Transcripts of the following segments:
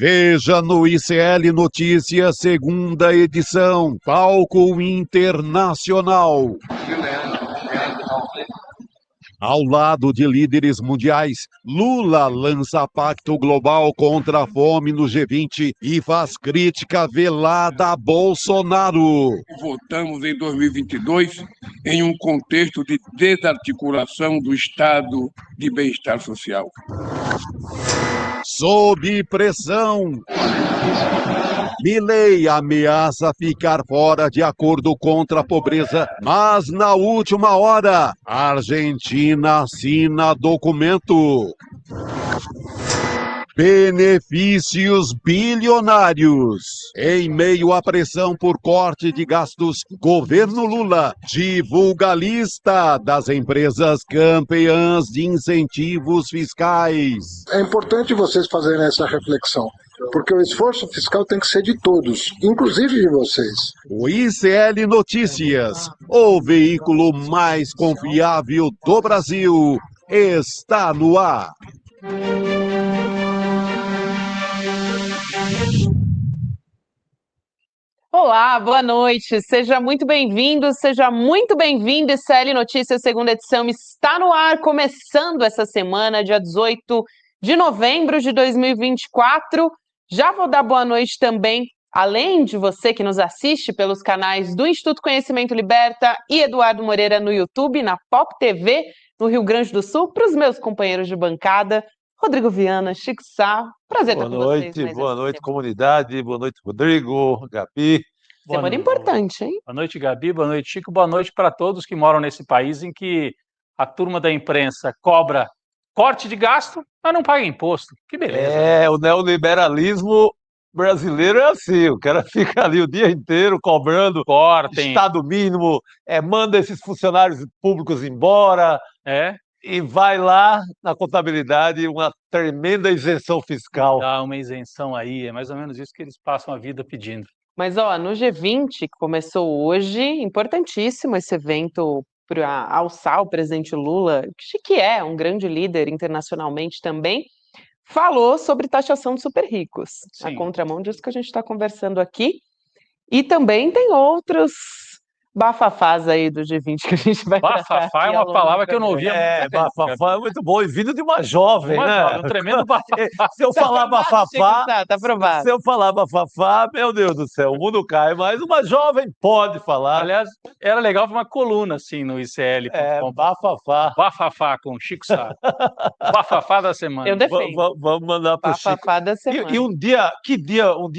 Veja no ICL Notícias, segunda edição, palco internacional. Ao lado de líderes mundiais, Lula lança pacto global contra a fome no G20 e faz crítica velada a Bolsonaro. Votamos em 2022 em um contexto de desarticulação do Estado de bem-estar social. Sob pressão, Milei ameaça ficar fora de acordo contra a pobreza, mas na última hora, a Argentina assina documento. Benefícios bilionários. Em meio à pressão por corte de gastos, governo Lula divulga a lista das empresas campeãs de incentivos fiscais. É importante vocês fazerem essa reflexão, porque o esforço fiscal tem que ser de todos, inclusive de vocês. O ICL Notícias, o veículo mais confiável do Brasil, está no ar. Olá, boa noite, seja muito bem-vindo, seja muito bem-vindo. ICL Notícias, segunda edição, está no ar, começando essa semana, dia 18 de novembro de 2024. Já vou dar boa noite também, além de você que nos assiste pelos canais do Instituto Conhecimento Liberta e Eduardo Moreira no YouTube, na Pop TV, no Rio Grande do Sul, para os meus companheiros de bancada, Rodrigo Viana, Chico Sá, prazer estar com vocês. Boa noite, comunidade, boa noite, Rodrigo, Gabi. Semana importante, hein? Boa noite, Gabi, boa noite, Chico, boa noite para todos que moram nesse país em que a turma da imprensa cobra corte de gasto, mas não paga imposto. Que beleza. O neoliberalismo brasileiro é assim, o cara fica ali o dia inteiro cobrando Estado mínimo, manda esses funcionários públicos embora, e vai lá na contabilidade uma tremenda isenção fiscal. Dá uma isenção aí, é mais ou menos isso que eles passam a vida pedindo. Mas, no G20, que começou hoje, importantíssimo esse evento para alçar o presidente Lula, que é um grande líder internacionalmente também, falou sobre taxação de super ricos. Sim. A contramão disso que a gente está conversando aqui. E também tem outros bafafás aí do G20 que a gente vai tratar. Bafafá é uma palavra que eu não ouvia. Bafafá é muito bom, e vindo de uma jovem, né? Um tremendo bafafá. Se eu falar bafafá, tá aprovado. se eu falar bafafá, meu Deus do céu, o mundo cai, mas uma jovem pode falar. Aliás, era legal ver uma coluna assim no ICL. Bafafá. Bafafá com Chico Sá. Bafafá da semana. Eu defendo. Vamos mandar pro Chico. Bafafá da semana. E um dia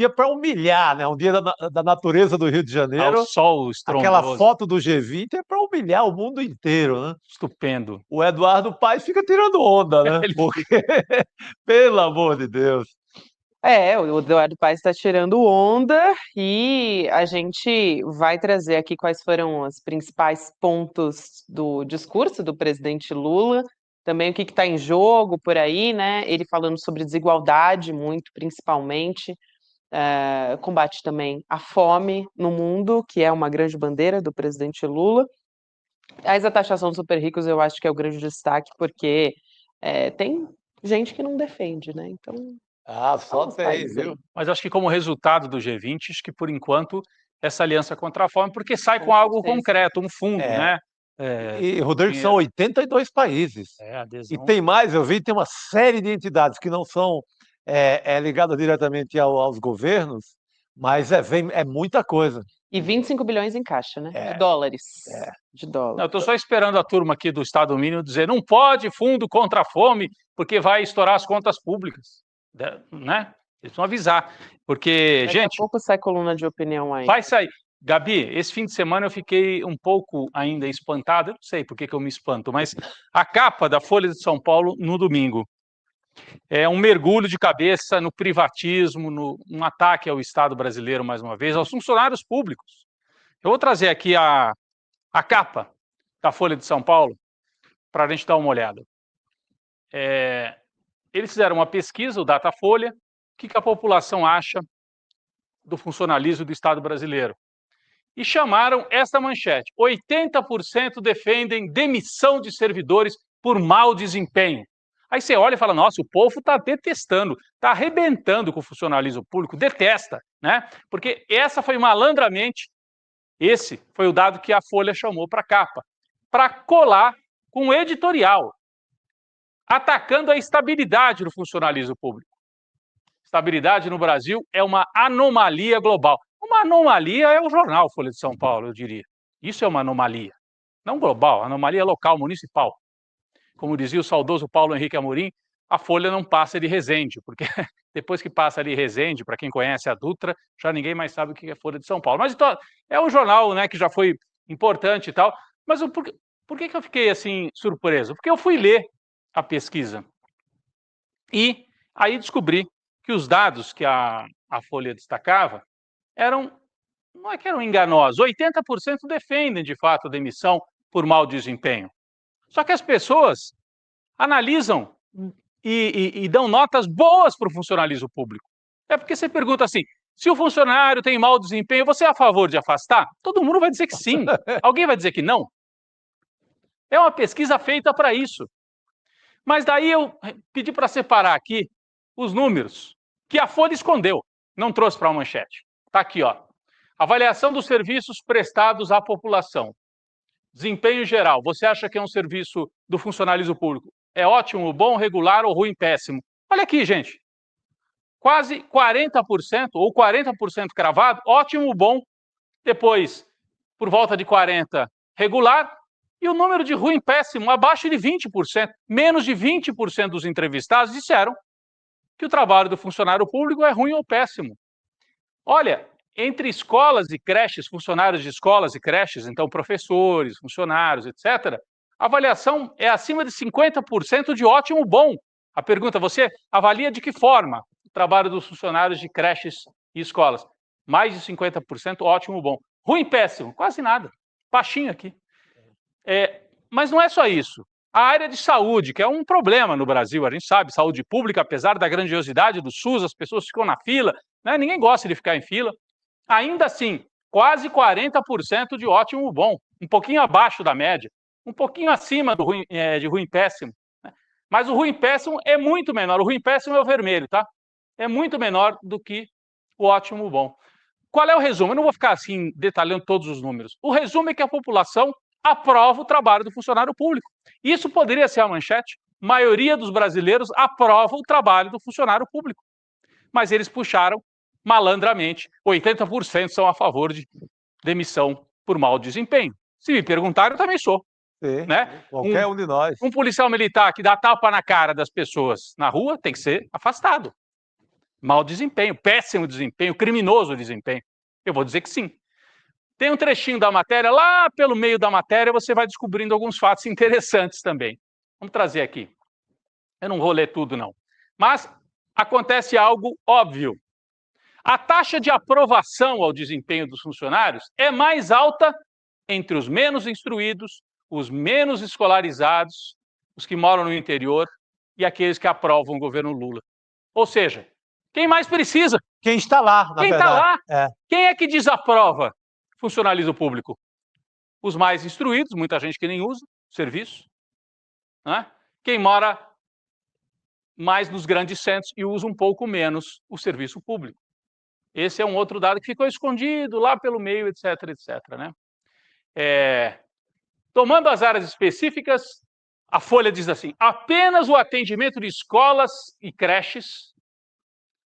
para humilhar, né? Um dia da natureza do Rio de Janeiro. Ao sol estrondoso. Aquela foto do G20 é para humilhar o mundo inteiro, né? Estupendo. O Eduardo Paes fica tirando onda, né? Porque, pelo amor de Deus. O Eduardo Paes está tirando onda e a gente vai trazer aqui quais foram os principais pontos do discurso do presidente Lula, também o que está em jogo por aí, né? Ele falando sobre desigualdade muito, principalmente, combate também à fome no mundo, que é uma grande bandeira do presidente Lula. A taxação dos super ricos eu acho que é o grande destaque, porque tem gente que não defende, né? Então... só tem, viu? Mas acho que como resultado do G20, acho que por enquanto essa aliança contra a fome, porque sai com algo concreto, um fundo, né? E, Rodrigo, são 82 países. Adesão. E tem mais, eu vi, tem uma série de entidades que não são ligadas diretamente aos governos, mas é muita coisa. E 25 bilhões em caixa, né? De dólares. De dólar. Eu estou só esperando a turma aqui do Estado mínimo dizer não pode fundo contra a fome, porque vai estourar as contas públicas. Né? Eles precisam avisar, porque, Daqui a pouco sai coluna de opinião aí. Vai sair. Gabi, esse fim de semana eu fiquei um pouco ainda espantado, eu não sei por que eu me espanto, mas a capa da Folha de São Paulo no domingo é um mergulho de cabeça no privatismo, um ataque ao Estado brasileiro, mais uma vez, aos funcionários públicos. Eu vou trazer aqui a capa da Folha de São Paulo para a gente dar uma olhada. Eles fizeram uma pesquisa, o Datafolha, o que a população acha do funcionalismo do Estado brasileiro. E chamaram esta manchete: 80% defendem demissão de servidores por mau desempenho. Aí você olha e fala, nossa, o povo está detestando, está arrebentando com o funcionalismo público, detesta, né? Porque essa foi malandramente, esse foi o dado que a Folha chamou para a capa, para colar com um editorial, atacando a estabilidade do funcionalismo público. Estabilidade no Brasil é uma anomalia global. Uma anomalia é o jornal Folha de São Paulo, eu diria. Isso é uma anomalia. Não global, anomalia local, municipal. Como dizia o saudoso Paulo Henrique Amorim, a Folha não passa de Resende, porque depois que passa de Resende, para quem conhece a Dutra, já ninguém mais sabe o que é Folha de São Paulo. Mas então, é um jornal, né, que já foi importante e tal. Mas por que eu fiquei assim surpreso? Porque eu fui ler a pesquisa e aí descobri que os dados que a Folha destacava não é que eram enganosos, 80% defendem de fato a demissão por mau desempenho. Só que as pessoas analisam e dão notas boas para o funcionalismo público. É porque você pergunta assim, se o funcionário tem mau desempenho, você é a favor de afastar? Todo mundo vai dizer que sim. Alguém vai dizer que não? É uma pesquisa feita para isso. Mas daí eu pedi para separar aqui os números que a Folha escondeu, não trouxe para a manchete. Está aqui, ó. Avaliação dos serviços prestados à população. Desempenho geral. Você acha que é um serviço do funcionalismo público? É ótimo, bom, regular ou ruim, péssimo? Olha aqui, gente. Quase 40%, ou 40% cravado, ótimo, bom. Depois, por volta de 40%, regular. E o número de ruim, péssimo, abaixo de 20%. Menos de 20% dos entrevistados disseram que o trabalho do funcionário público é ruim ou péssimo. Olha, entre escolas e creches, funcionários de escolas e creches, então professores, funcionários, etc., a avaliação é acima de 50% de ótimo bom. A pergunta, você avalia de que forma o trabalho dos funcionários de creches e escolas? Mais de 50% ótimo bom. Ruim, péssimo, quase nada. Baixinho aqui. Mas não é só isso. A área de saúde, que é um problema no Brasil, a gente sabe, saúde pública, apesar da grandiosidade do SUS, as pessoas ficam na fila, né? Ninguém gosta de ficar em fila. Ainda assim, quase 40% de ótimo bom, um pouquinho abaixo da média, um pouquinho acima do ruim, de ruim péssimo. Né? Mas o ruim péssimo é muito menor, o ruim péssimo é o vermelho, tá? É muito menor do que o ótimo bom. Qual é o resumo? Eu não vou ficar assim detalhando todos os números. O resumo é que a população aprova o trabalho do funcionário público. Isso poderia ser a manchete. A maioria dos brasileiros aprova o trabalho do funcionário público. Mas eles puxaram malandramente. 80% são a favor de demissão por mau desempenho. Se me perguntarem, eu também sou. Sim, né? qualquer um de nós. Um policial militar que dá tapa na cara das pessoas na rua tem que ser afastado. Mau desempenho, péssimo desempenho, criminoso desempenho. Eu vou dizer que sim. Tem um trechinho da matéria, lá pelo meio da matéria você vai descobrindo alguns fatos interessantes também. Vamos trazer aqui. Eu não vou ler tudo, não. Mas acontece algo óbvio. A taxa de aprovação ao desempenho dos funcionários é mais alta entre os menos instruídos, os menos escolarizados, os que moram no interior e aqueles que aprovam o governo Lula. Ou seja, quem mais precisa? Quem está lá, na Quem verdade. está lá? É. Quem é que desaprova funcionalismo público? Os mais instruídos, muita gente que nem usa o serviço. Né? Quem mora mais nos grandes centros e usa um pouco menos o serviço público. Esse é um outro dado que ficou escondido lá pelo meio, etc, etc. Né? Tomando as áreas específicas, a Folha diz assim, apenas o atendimento de escolas e creches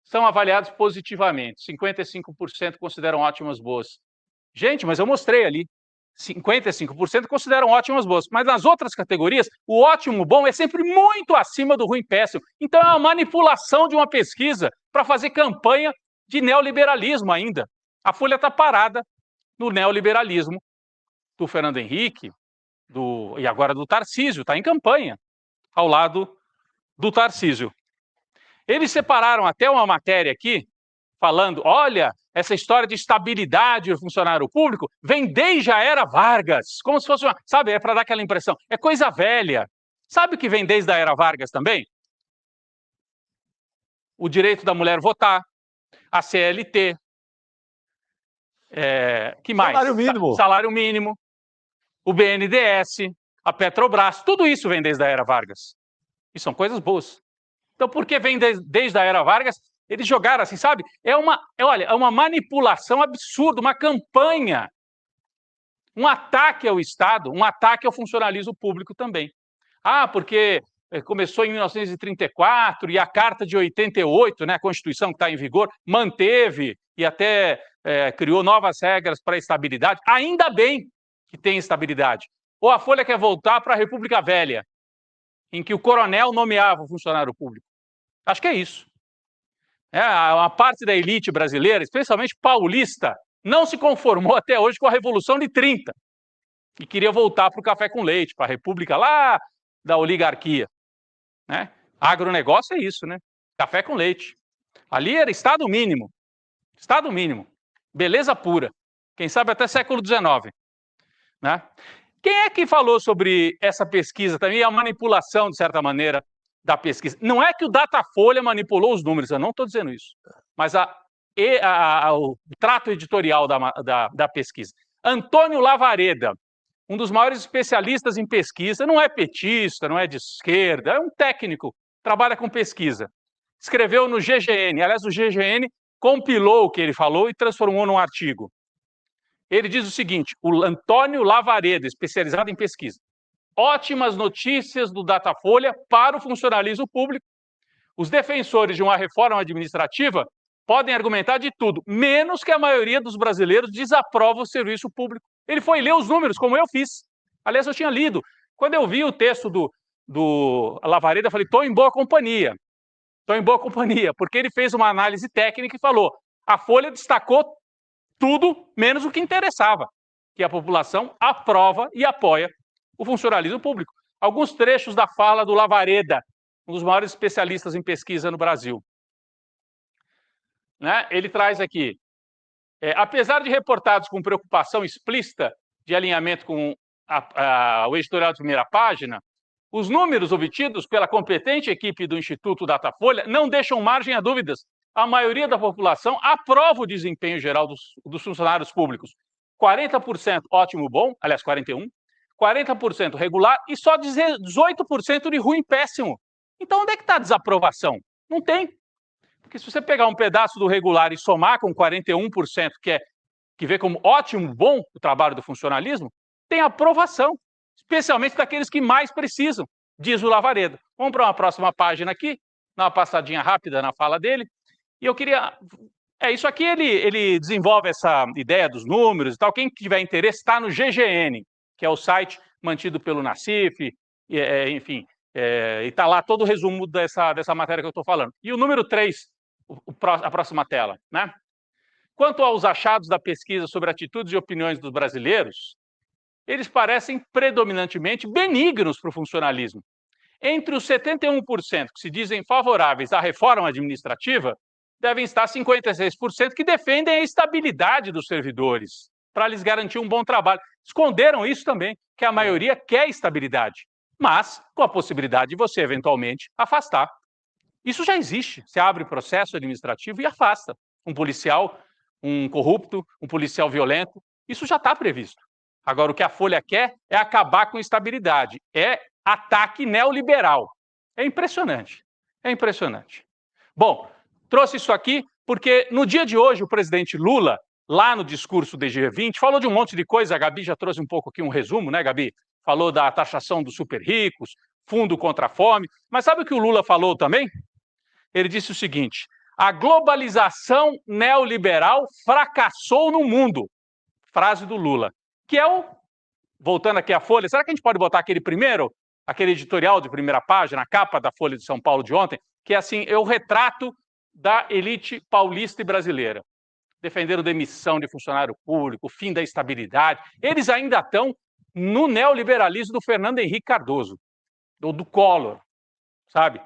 são avaliados positivamente. 55% consideram ótimas boas. Gente, mas eu mostrei ali. 55% consideram ótimas boas. Mas nas outras categorias, o ótimo bom é sempre muito acima do ruim péssimo. Então é uma manipulação de uma pesquisa para fazer campanha de neoliberalismo ainda. A Folha está parada no neoliberalismo do Fernando Henrique e agora do Tarcísio, está em campanha ao lado do Tarcísio. Eles separaram até uma matéria aqui, falando, olha, essa história de estabilidade do funcionário público vem desde a era Vargas, como se fosse uma, sabe, é para dar aquela impressão, é coisa velha. Sabe o que vem desde a era Vargas também? O direito da mulher votar, a CLT, que mais? Salário mínimo. Salário mínimo, o BNDES, a Petrobras, tudo isso vem desde a era Vargas. E são coisas boas. Então, por que vem desde a era Vargas? Eles jogaram assim, sabe? Olha, é uma manipulação absurda, uma campanha, um ataque ao Estado, um ataque ao funcionalismo público também. Ah, porque começou em 1934 e a Carta de 88, né, a Constituição que está em vigor, manteve e até criou novas regras para a estabilidade. Ainda bem que tem estabilidade. Ou a Folha quer voltar para a República Velha, em que o coronel nomeava o funcionário público. Acho que é isso. Uma parte da elite brasileira, especialmente paulista, não se conformou até hoje com a Revolução de 30 e queria voltar para o café com leite, para a república lá da oligarquia. Né? Agronegócio é isso, né? Café com leite. Ali era Estado mínimo. Estado mínimo. Beleza pura. Quem sabe até século XIX. Né? Quem é que falou sobre essa pesquisa também, a manipulação, de certa maneira, da pesquisa? Não é que o Datafolha manipulou os números, eu não estou dizendo isso, mas o trato editorial da pesquisa. Antônio Lavareda, um dos maiores especialistas em pesquisa, não é petista, não é de esquerda, é um técnico, trabalha com pesquisa. Escreveu no GGN, aliás, o GGN compilou o que ele falou e transformou num artigo. Ele diz o seguinte, o Antônio Lavareda, especializado em pesquisa, ótimas notícias do Datafolha para o funcionalismo público. Os defensores de uma reforma administrativa podem argumentar de tudo, menos que a maioria dos brasileiros desaprova o serviço público. Ele foi ler os números, como eu fiz. Aliás, eu tinha lido. Quando eu vi o texto do Lavareda, eu falei, estou em boa companhia. Estou em boa companhia, porque ele fez uma análise técnica e falou, a Folha destacou tudo menos o que interessava, que a população aprova e apoia o funcionalismo público. Alguns trechos da fala do Lavareda, um dos maiores especialistas em pesquisa no Brasil. Né? Ele traz aqui, apesar de reportados com preocupação explícita de alinhamento com o editorial de primeira página, os números obtidos pela competente equipe do Instituto Datafolha não deixam margem a dúvidas. A maioria da população aprova o desempenho geral dos funcionários públicos. 40% ótimo bom, aliás, 41%, 40% regular e só 18% de ruim péssimo. Então, onde é que está a desaprovação? Não tem. Porque se você pegar um pedaço do regular e somar com 41%, que vê como ótimo bom o trabalho do funcionalismo, tem aprovação, especialmente daqueles que mais precisam, diz o Lavareda. Vamos para uma próxima página aqui, dar uma passadinha rápida na fala dele. E eu queria... isso aqui ele desenvolve essa ideia dos números e tal. Quem tiver interesse está no GGN, que é o site mantido pelo Nassif, enfim, e está lá todo o resumo dessa matéria que eu estou falando. E o número 3, a próxima tela. Né? Quanto aos achados da pesquisa sobre atitudes e opiniões dos brasileiros, eles parecem predominantemente benignos para o funcionalismo. Entre os 71% que se dizem favoráveis à reforma administrativa, devem estar 56% que defendem a estabilidade dos servidores, para lhes garantir um bom trabalho. Esconderam isso também, que a maioria quer estabilidade, mas com a possibilidade de você, eventualmente, afastar. Isso já existe. Você abre processo administrativo e afasta um policial, um corrupto, um policial violento. Isso já está previsto. Agora, o que a Folha quer é acabar com estabilidade. É ataque neoliberal. É impressionante. É impressionante. Bom, trouxe isso aqui porque no dia de hoje o presidente Lula, lá no discurso do G20, falou de um monte de coisa. A Gabi já trouxe um pouco aqui um resumo, né, Gabi? Falou da taxação dos super ricos, fundo contra a fome. Mas sabe o que o Lula falou também? Ele disse o seguinte, a globalização neoliberal fracassou no mundo. Frase do Lula. Que é voltando aqui à Folha, será que a gente pode botar aquele editorial de primeira página, a capa da Folha de São Paulo de ontem, que é assim, é o retrato da elite paulista e brasileira. Defenderam demissão de funcionário público, o fim da estabilidade. Eles ainda estão no neoliberalismo do Fernando Henrique Cardoso, ou do Collor, sabe?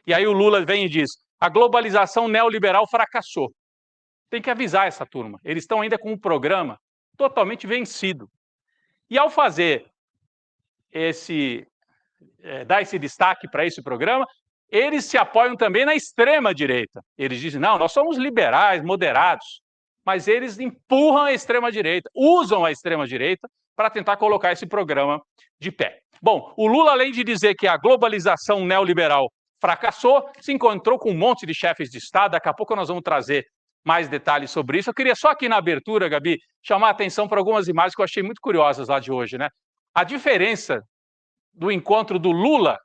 E aí o Lula vem e diz, a globalização neoliberal fracassou. Tem que avisar essa turma. Eles estão ainda com um programa totalmente vencido. E ao fazer dar esse destaque para esse programa, eles se apoiam também na extrema-direita. Eles dizem, não, nós somos liberais, moderados, mas eles empurram a extrema-direita, usam a extrema-direita para tentar colocar esse programa de pé. Bom, o Lula, além de dizer que a globalização neoliberal fracassou, se encontrou com um monte de chefes de Estado. Daqui a pouco nós vamos trazer mais detalhes sobre isso. Eu queria só aqui na abertura, Gabi, chamar a atenção para algumas imagens que eu achei muito curiosas lá de hoje, né? A diferença do encontro do Lula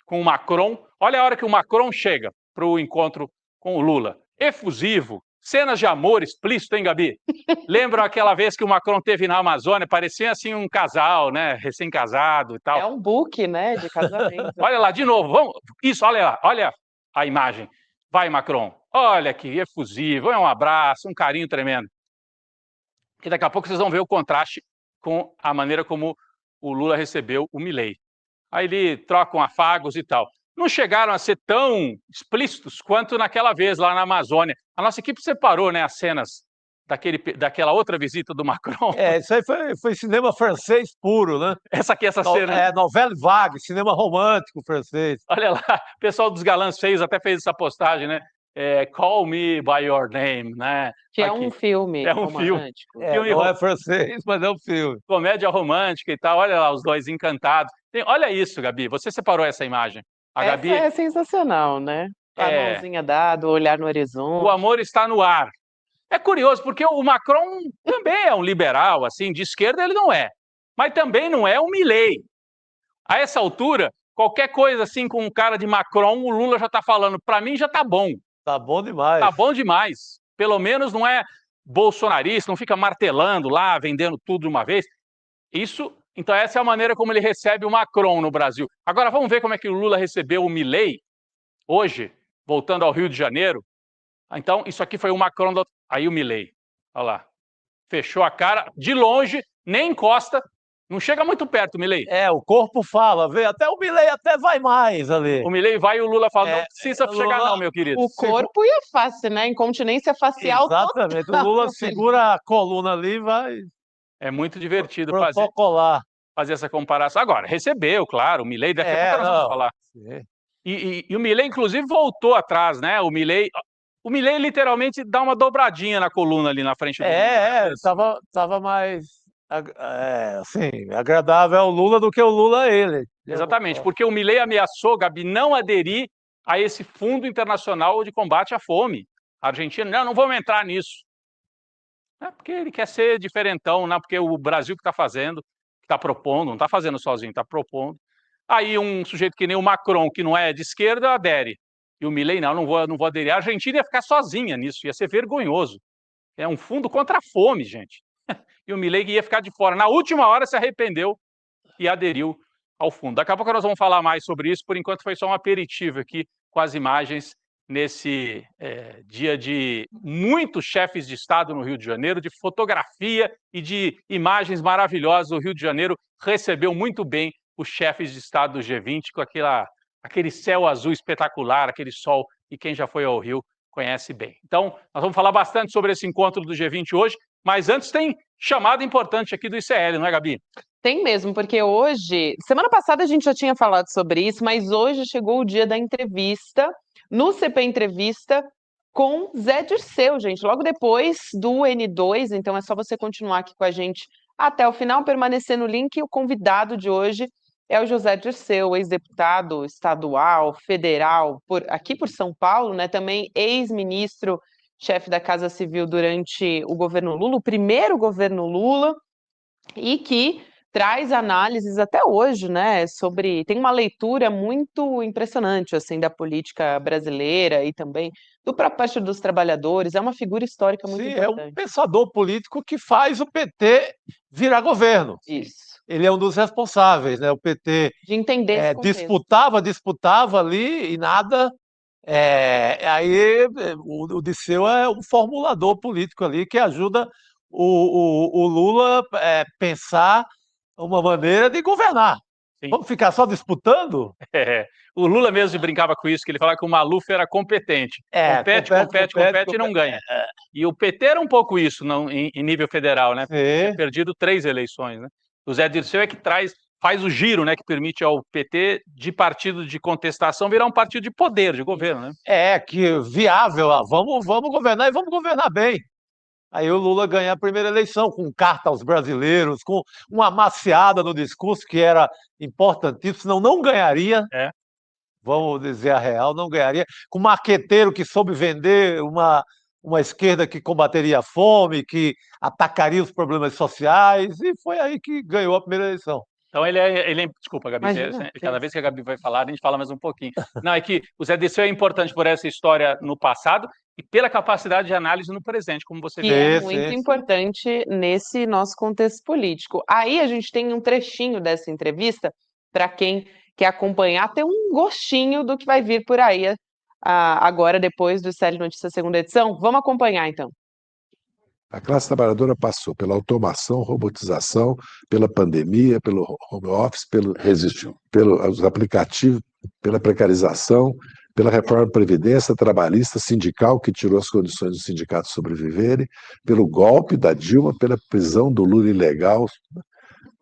com o Macron. Olha a hora que o Macron chega para o encontro com o Lula. Efusivo, cenas de amor explícito, hein, Gabi? Lembram aquela vez que o Macron teve na Amazônia? Parecia assim um casal, né? Recém-casado e tal. É um book, né, de casamento. Olha lá, de novo. Vamos. Isso, olha lá, olha a imagem. Vai, Macron. Olha que efusivo, é um abraço, um carinho tremendo. E daqui a pouco vocês vão ver o contraste com a maneira como o Lula recebeu o Milei. Aí ele trocam afagos e tal. Não chegaram a ser tão explícitos quanto naquela vez lá na Amazônia. A nossa equipe separou, né, as cenas daquela outra visita do Macron. Isso aí foi cinema francês puro, né? Essa cena. Novela vague, cinema romântico francês. Olha lá, o pessoal dos galãs feios até fez essa postagem, né? Call Me By Your Name, né? Que é um filme romântico. Não é francês, mas é um filme. Comédia romântica e tal. Olha lá, os dois encantados. Olha isso, Gabi, você separou essa imagem. Gabi... Essa é sensacional, né? A mãozinha dada, o olhar no horizonte. O amor está no ar. É curioso, porque o Macron também é um liberal, assim, de esquerda ele não é. Mas também não é um Milei. A essa altura, qualquer coisa assim com um cara de Macron, o Lula já está falando, para mim já está bom. Tá bom demais. Tá bom demais. Pelo menos não é bolsonarista, não fica martelando lá, vendendo tudo de uma vez. Então essa é a maneira como ele recebe o Macron no Brasil. Agora vamos ver como é que o Lula recebeu o Milei hoje, voltando ao Rio de Janeiro. Então isso aqui foi o Macron, aí o Milei. Olha lá. Fechou a cara, de longe, nem encosta. Não chega muito perto, Milei. O corpo fala, vê, até o Milei até vai mais ali. O Milei vai e o Lula fala, não precisa chegar não, meu querido. O corpo e a face, né? Incontinência facial Exatamente, total. O Lula segura a coluna ali e vai... É muito divertido fazer essa comparação. Agora, recebeu, claro, o Milei, daqui a pouco nós vamos falar. E o Milei, inclusive, voltou atrás, né? O Milei literalmente dá uma dobradinha na coluna ali na frente do tava mais... assim, agradável ao Lula do que o Lula a ele. Exatamente, porque o Milei ameaçou, Gabi, não aderir a esse Fundo Internacional de Combate à Fome. A Argentina, não vamos entrar nisso. Porque ele quer ser diferentão, não porque o Brasil que está fazendo, que está propondo, não está fazendo sozinho, está propondo. Aí um sujeito que nem o Macron, que não é de esquerda, adere. E o Milei, não vou aderir. A Argentina ia ficar sozinha nisso, ia ser vergonhoso. É um fundo contra a fome, gente. E o Milei ia ficar de fora. Na última hora se arrependeu e aderiu ao fundo. Daqui a pouco nós vamos falar mais sobre isso. Por enquanto foi só um aperitivo aqui com as imagens nesse dia de muitos chefes de Estado no Rio de Janeiro, de fotografia e de imagens maravilhosas. O Rio de Janeiro recebeu muito bem os chefes de Estado do G20 com aquele céu azul espetacular, aquele sol, e quem já foi ao Rio conhece bem. Então, nós vamos falar bastante sobre esse encontro do G20 hoje, mas antes tem chamada importante aqui do ICL, não é, Gabi? Tem mesmo, porque hoje, semana passada a gente já tinha falado sobre isso, mas hoje chegou o dia da entrevista, no CP Entrevista, com Zé Dirceu, gente, logo depois do N2, então é só você continuar aqui com a gente até o final, permanecer no link, e o convidado de hoje é o José Dirceu, ex-deputado estadual, federal, aqui por São Paulo, né, também ex-ministro, chefe da Casa Civil durante o governo Lula, o primeiro governo Lula, e que traz análises até hoje, né, tem uma leitura muito impressionante, assim, da política brasileira e também do próprio Partido dos Trabalhadores, é uma figura histórica muito importante. É um pensador político que faz o PT virar governo. Isso. Ele é um dos responsáveis, né, o PT de entender disputava ali e nada... aí o Dirceu é um formulador político ali que ajuda o Lula a pensar uma maneira de governar. Sim. Vamos ficar só disputando? O Lula mesmo brincava com isso, que ele falava que o Maluf era competente. Compete e não ganha. E o PT era um pouco isso em nível federal, né? Tinha perdido 3 eleições, né? O Zé Dirceu é que faz o giro, né, que permite ao PT, de partido de contestação, virar um partido de poder, de governo, né? Que viável, vamos governar e vamos governar bem. Aí o Lula ganha a primeira eleição, com carta aos brasileiros, com uma amaciada no discurso que era importantíssimo, senão não ganharia. Vamos dizer a real, não ganharia. Com um marqueteiro que soube vender uma esquerda que combateria a fome, que atacaria os problemas sociais, e foi aí que ganhou a primeira eleição. Então desculpa, Gabi, cada vez que a Gabi vai falar, a gente fala mais um pouquinho. Não, é que o Zé Dirceu é importante por essa história no passado e pela capacidade de análise no presente, como você que é muito importante nesse nosso contexto político. Aí a gente tem um trechinho dessa entrevista para quem quer acompanhar, ter um gostinho do que vai vir por aí agora, depois do Estado de Notícias segunda edição. Vamos acompanhar, então. A classe trabalhadora passou pela automação, robotização, pela pandemia, pelo home office, pelos aplicativos, pela precarização, pela reforma da Previdência trabalhista, sindical, que tirou as condições dos sindicatos sobreviverem, pelo golpe da Dilma, pela prisão do Lula ilegal.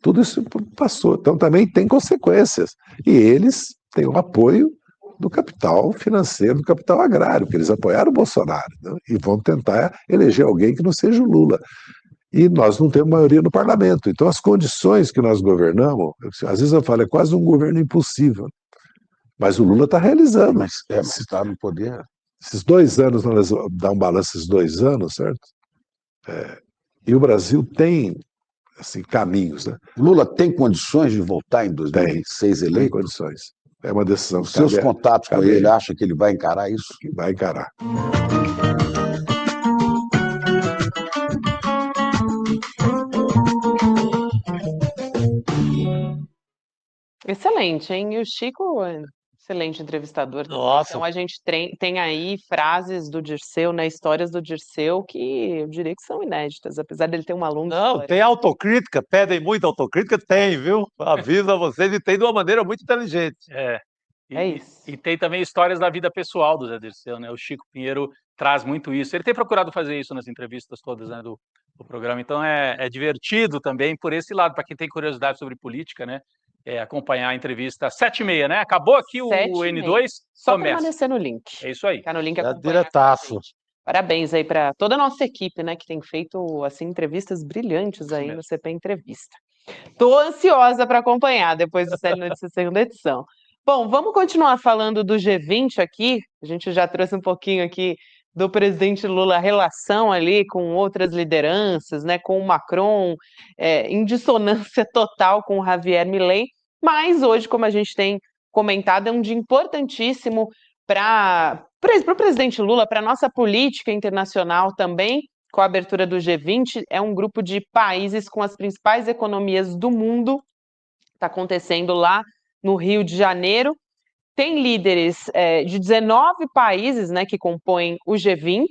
Tudo isso passou. Então também tem consequências. E eles têm o apoio do capital financeiro, do capital agrário, porque eles apoiaram o Bolsonaro, né? E vão tentar eleger alguém que não seja o Lula. E nós não temos maioria no parlamento. Então as condições que nós governamos, às vezes eu falo, é quase um governo impossível. Mas o Lula está realizando. Mas está no poder. Esses 2 anos, nós vamos dar um balanço esses 2 anos, certo? E o Brasil tem assim, caminhos, né? Lula tem condições de voltar em 2026 eleito? Tem condições. É uma decisão. Os seus contatos com ele, acha que ele vai encarar isso? Que vai encarar. Excelente, hein? E o Chico, excelente entrevistador. Nossa. Então a gente tem aí frases do Dirceu, né, histórias do Dirceu que eu diria que são inéditas, apesar dele ter uma longa Não, história. tem autocrítica, pedem muita autocrítica, tem, viu? Aviso a vocês, e tem de uma maneira muito inteligente. Isso. E tem também histórias da vida pessoal do Zé Dirceu, né? O Chico Pinheiro traz muito isso. Ele tem procurado fazer isso nas entrevistas todas, né, do programa, então é divertido também por esse lado, para quem tem curiosidade sobre política, né? Acompanhar a entrevista 7h30, né? Acabou aqui o 7h30. N2, Só começa. Permanecer no link. É isso aí. Ficar no link É acompanhar. diretaço. Parabéns aí para toda a nossa equipe, né, que tem feito assim entrevistas brilhantes aí mesmo. no CP Entrevista. Tô ansiosa para acompanhar depois do Estado de Notícias segunda edição. Bom, vamos continuar falando do G20 aqui. A gente já trouxe um pouquinho aqui do presidente Lula, a relação ali com outras lideranças, né, com o Macron, em dissonância total com o Javier Milei. Mas hoje, como a gente tem comentado, é um dia importantíssimo para o presidente Lula, para a nossa política internacional também, com a abertura do G20, é um grupo de países com as principais economias do mundo, está acontecendo lá no Rio de Janeiro. Tem líderes de 19 países, né, que compõem o G20,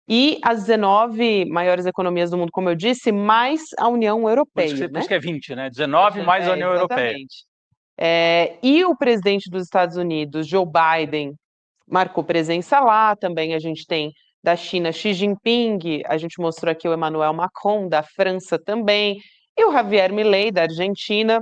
e as 19 maiores economias do mundo, como eu disse, mais a União Europeia. Por isso que é 20, né? 19 mais a União Europeia. E o presidente dos Estados Unidos, Joe Biden, marcou presença lá. Também a gente tem da China, Xi Jinping, a gente mostrou aqui o Emmanuel Macron, da França também, e o Javier Milei, da Argentina,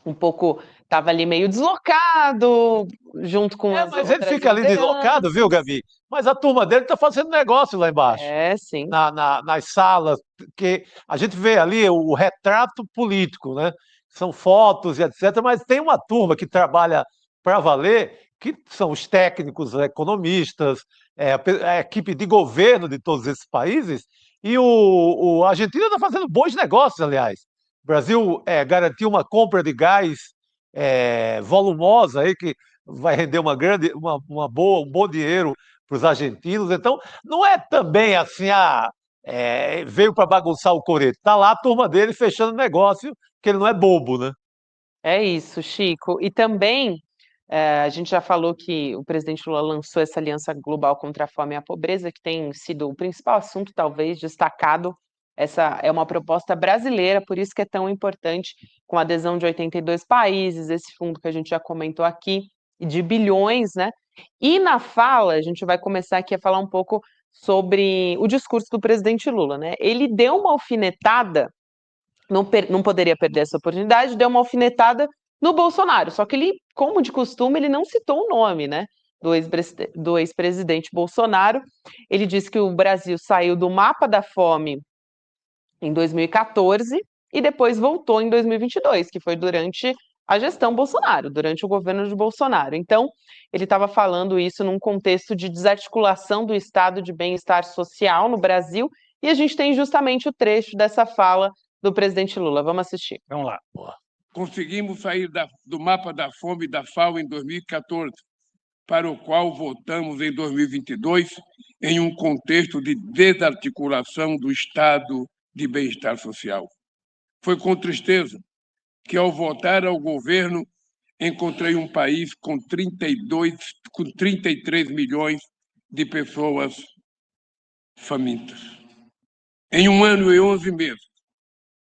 um pouco, estava ali meio deslocado, junto com as Mas ele fica ali lideranças. deslocado, viu, Gabi? Mas a turma dele está fazendo negócio lá embaixo. Sim. Nas salas, porque a gente vê ali o retrato político, né? São fotos e etc., mas tem uma turma que trabalha para valer, que são os técnicos, os economistas, a equipe de governo de todos esses países, e a Argentina está fazendo bons negócios, aliás. O Brasil garantiu uma compra de gás volumosa aí, que vai render um bom dinheiro para os argentinos. Então, não é também assim, veio para bagunçar o coreto. Está lá a turma dele fechando negócio, que ele não é bobo, né? É isso, Chico. E também, a gente já falou que o presidente Lula lançou essa aliança global contra a fome e a pobreza, que tem sido o principal assunto, talvez, destacado. Essa é uma proposta brasileira, por isso que é tão importante, com a adesão de 82 países, esse fundo que a gente já comentou aqui, de bilhões, né? E na fala, a gente vai começar aqui a falar um pouco sobre o discurso do presidente Lula, né? Ele deu uma alfinetada, não poderia perder essa oportunidade, deu uma alfinetada no Bolsonaro, só que ele, como de costume, ele não citou o nome, né? do ex-presidente Bolsonaro. Ele disse que o Brasil saiu do mapa da fome em 2014 e depois voltou em 2022, que foi durante a gestão Bolsonaro, durante o governo de Bolsonaro. Então, ele estava falando isso num contexto de desarticulação do estado de bem-estar social no Brasil, e a gente tem justamente o trecho dessa fala do presidente Lula. Vamos assistir. Vamos lá. Conseguimos sair do mapa da fome da FAO em 2014, para o qual voltamos em 2022, em um contexto de desarticulação do estado de bem-estar social. Foi com tristeza que, ao voltar ao governo, encontrei um país com 33 milhões de pessoas famintas. Em 1 ano e 11 meses,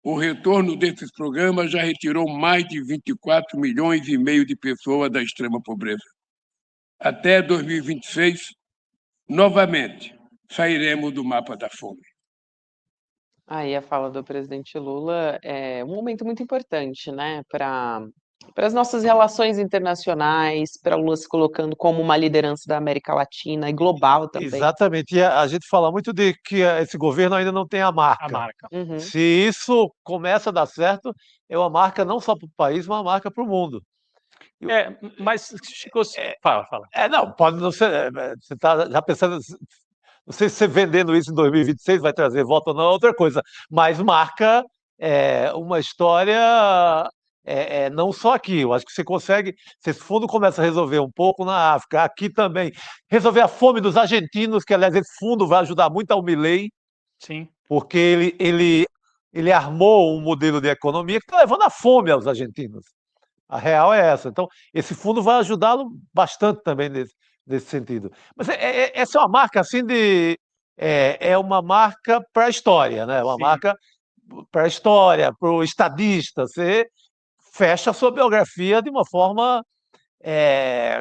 o retorno desses programas já retirou mais de 24 milhões e meio de pessoas da extrema pobreza. Até 2026, novamente, sairemos do mapa da fome. Aí a fala do presidente Lula é um momento muito importante, né, para as nossas relações internacionais, para Lula se colocando como uma liderança da América Latina e global também. Exatamente. E a gente fala muito de que esse governo ainda não tem a A marca. marca. Uhum. Se isso começa a dar certo, é uma marca não só para o país, mas uma marca para o mundo. Mas, Chico, fala. Não, pode não ser. Você está já pensando. Não sei se você vendendo isso em 2026 vai trazer voto ou não, é outra coisa. Mas marca uma história, não só aqui. Eu acho que você consegue. Se esse fundo começa a resolver um pouco na África, aqui também, resolver a fome dos argentinos, que aliás esse fundo vai ajudar muito ao Milei, Sim. porque ele armou um modelo de economia que está levando à fome aos argentinos. A real é essa. Então, esse fundo vai ajudá-lo bastante também nesse sentido. Mas essa é uma marca assim de. É uma marca para a história, né? Uma Sim. marca para a história, para o estadista. Você fecha a sua biografia de uma forma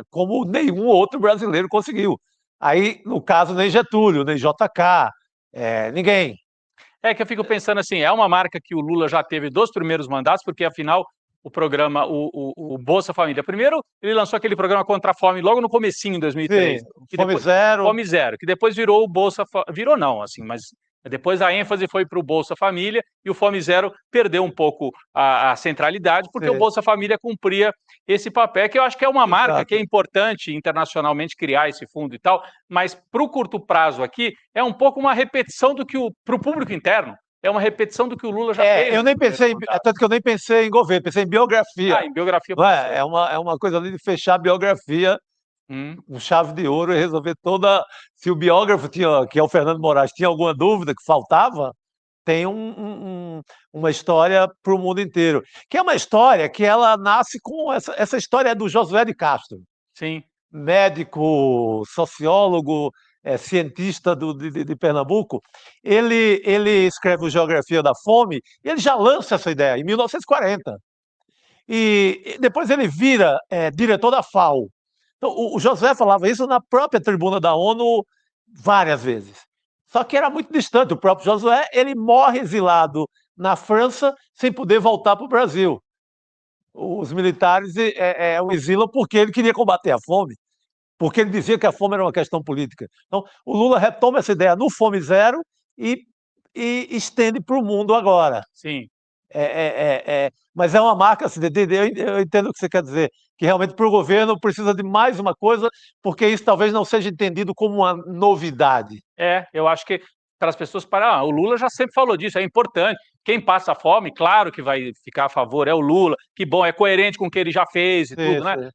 como nenhum outro brasileiro conseguiu. Aí, no caso, nem Getúlio, nem JK, ninguém. É que eu fico pensando assim, é uma marca que o Lula já teve dos primeiros mandatos, porque afinal o programa, o Bolsa Família, primeiro ele lançou aquele programa contra a fome logo no comecinho, em 2003. Sim, que Fome depois, Zero. Fome Zero, que depois virou o Bolsa... Virou não, assim, mas depois a ênfase foi para o Bolsa Família e o Fome Zero perdeu um pouco a centralidade, porque Sim. o Bolsa Família cumpria esse papel, que eu acho que é uma marca Exato. que é importante internacionalmente criar esse fundo e tal, mas para o curto prazo aqui é um pouco uma repetição do que para o público interno, é uma repetição do que o Lula já fez. Eu nem pensei, tanto que eu nem pensei em governo, pensei em biografia. Em biografia. Não é? É uma coisa ali de fechar a biografia com chave de ouro e resolver toda. Se o biógrafo tinha, que é o Fernando Moraes, tinha alguma dúvida que faltava, tem uma história para o mundo inteiro. Que é uma história que ela nasce com essa história do Josué de Castro. Sim. Médico, sociólogo, cientista de Pernambuco. Ele escreve o Geografia da Fome e ele já lança essa ideia em 1940. E depois ele vira diretor da FAO. Então, o Josué falava isso na própria tribuna da ONU várias vezes. Só que era muito distante. O próprio Josué, ele morre exilado na França sem poder voltar para o Brasil. Os militares o exilam porque ele queria combater a fome, porque ele dizia que a fome era uma questão política. Então, o Lula retoma essa ideia no Fome Zero e estende para o mundo agora. Sim. Mas é uma marca, assim, eu entendo o que você quer dizer, que realmente para o governo precisa de mais uma coisa, porque isso talvez não seja entendido como uma novidade. Eu acho que para as pessoas o Lula já sempre falou disso, é importante. Quem passa fome, claro que vai ficar a favor, é o Lula, que bom, é coerente com o que ele já fez e tudo, né?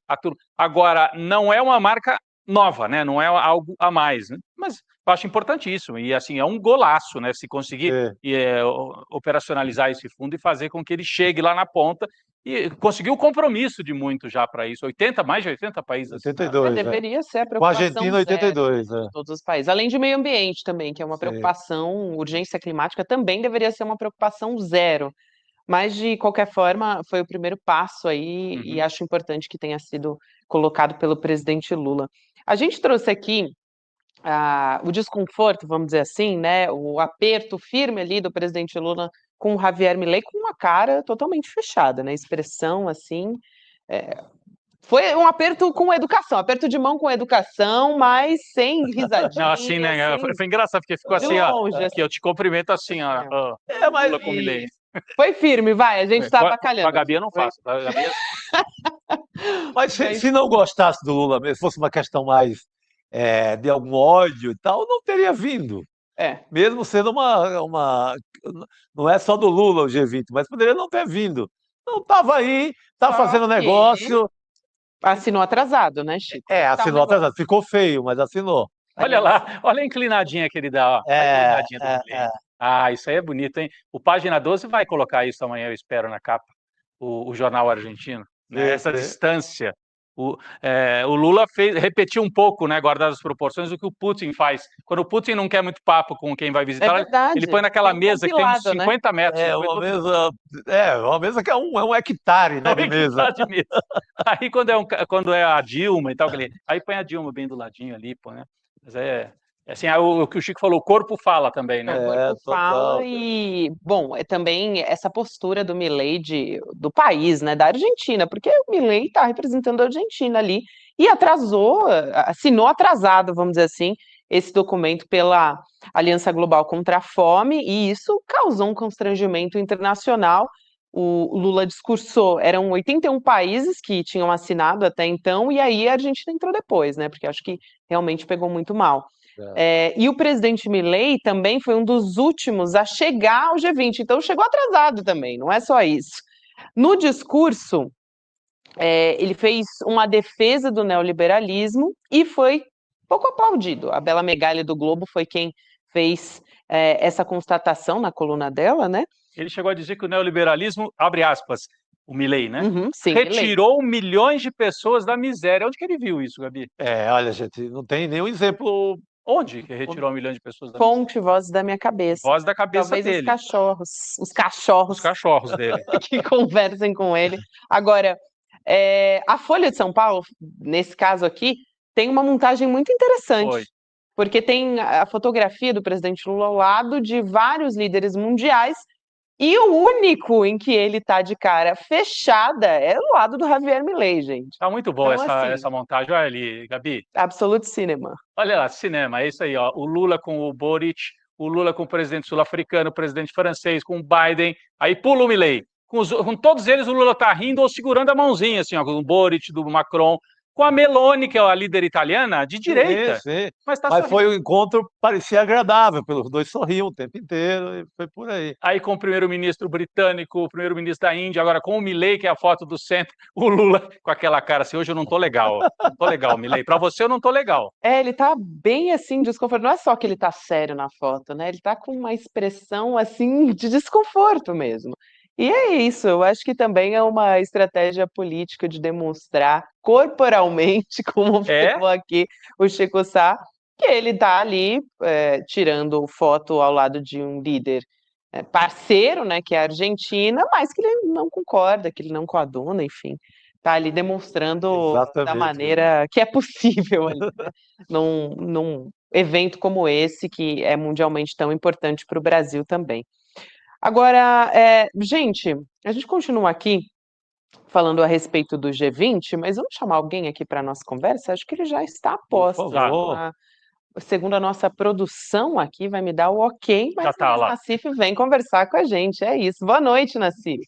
Agora, não é uma marca nova, né? Não é algo a mais, né? Mas eu acho importantíssimo, e assim, é um golaço, né? Se conseguir operacionalizar esse fundo e fazer com que ele chegue lá na ponta, e conseguiu o compromisso de muito já para isso, mais de 80 países. 82, deveria ser a com a preocupação Argentina, 82. de todos os países. Além de meio ambiente também, que é uma preocupação, urgência climática também deveria ser uma preocupação zero. Mas, de qualquer forma, foi o primeiro passo aí, e acho importante que tenha sido colocado pelo presidente Lula. A gente trouxe aqui o desconforto, vamos dizer assim, né, o aperto firme ali do presidente Lula com o Javier Milei, com uma cara totalmente fechada, né, expressão assim, Foi um aperto com educação, aperto de mão com educação, mas sem risadinha. Não, assim, né? Foi engraçado, porque ficou de assim, ó. longe, Aqui, eu te cumprimento assim, ó. ó, mas Lula com Milei. Foi firme, vai, a gente tá Com a abacalhando. Gabi eu não faço. A Gabi Mas se não gostasse do Lula mesmo, fosse uma questão mais de algum ódio e tal, não teria vindo. Mesmo sendo uma. Não é só do Lula o G20, mas poderia não ter vindo. Não estava aí, estava fazendo negócio. Assinou atrasado, né, Chico? Assinou atrasado. Ficou feio, mas assinou. Olha lá, olha a inclinadinha que ele dá, ó. Olha a inclinadinha do Milei. Ah, isso aí é bonito, hein? O Página 12 vai colocar isso amanhã, eu espero, na capa. O jornal argentino. Né? Essa distância. O Lula repetiu um pouco, né, guardadas as proporções, do que o Putin faz. Quando o Putin não quer muito papo com quem vai visitar, ele põe naquela mesa que tem uns 50 metros. Uma mesa que é um hectare, né, de mesa. Aí quando é a Dilma e tal, aí põe a Dilma bem do ladinho ali, pô, né? Mas assim, o que o Chico falou, o corpo fala também, né? O corpo fala e, bom, também essa postura do Milei do país, né, da Argentina, porque o Milei está representando a Argentina ali e assinou atrasado, vamos dizer assim, esse documento pela Aliança Global contra a Fome, e isso causou um constrangimento internacional. O Lula discursou, eram 81 países que tinham assinado até então, e aí a Argentina entrou depois, né, porque acho que realmente pegou muito mal. E o presidente Milei também foi um dos últimos a chegar ao G20, então chegou atrasado também, não é só isso. No discurso, ele fez uma defesa do neoliberalismo e foi pouco aplaudido. A Bela Megali do Globo foi quem fez essa constatação na coluna dela, né? Ele chegou a dizer que o neoliberalismo, abre aspas, o Milei, né? Sim, retirou milhões de pessoas da miséria. Onde que ele viu isso, Gabi? Olha, gente, não tem nenhum exemplo. Onde que retirou milhões de pessoas da Fonte, voz da minha cabeça. Voz da cabeça Talvez dele. Os cachorros dele. que conversem com ele. Agora, a Folha de São Paulo, nesse caso aqui, tem uma montagem muito interessante. Porque tem a fotografia do presidente Lula ao lado de vários líderes mundiais, e o único em que ele tá de cara fechada é do lado do Javier Milei, gente. Tá muito boa essa montagem. Olha ali, Gabi. Absolute cinema. Olha lá, cinema, é isso aí, ó. O Lula com o Boric, o Lula com o presidente sul-africano, o presidente francês, com o Biden, aí pula o Milei. Com todos eles, o Lula tá rindo ou segurando a mãozinha, assim, ó, com o Boric, do Macron, com a Meloni, que é a líder italiana, de direita. Sim. Mas foi um encontro, parecia agradável, os dois sorriam o tempo inteiro, e foi por aí. Aí com o primeiro-ministro britânico, o primeiro-ministro da Índia, agora com o Milei, que é a foto do centro, o Lula com aquela cara assim, hoje eu não tô legal, Milei, pra você eu não tô legal. Ele tá bem assim, desconforto, não é só que ele tá sério na foto, né, ele tá com uma expressão assim, de desconforto mesmo. E é isso, eu acho que também é uma estratégia política de demonstrar corporalmente, como falou aqui o Chico Sá, que ele está ali tirando foto ao lado de um líder parceiro, né, que é a Argentina, mas que ele não concorda, que ele não coaduna, enfim. Está ali demonstrando da maneira que é possível ali, né, num evento como esse, que é mundialmente tão importante para o Brasil também. Agora, gente, a gente continua aqui falando a respeito do G20, mas vamos chamar alguém aqui para a nossa conversa? Acho que ele já está a posto. Segundo a nossa produção aqui, vai me dar o ok, mas o Nassif vem conversar com a gente. É isso. Boa noite, Nassif.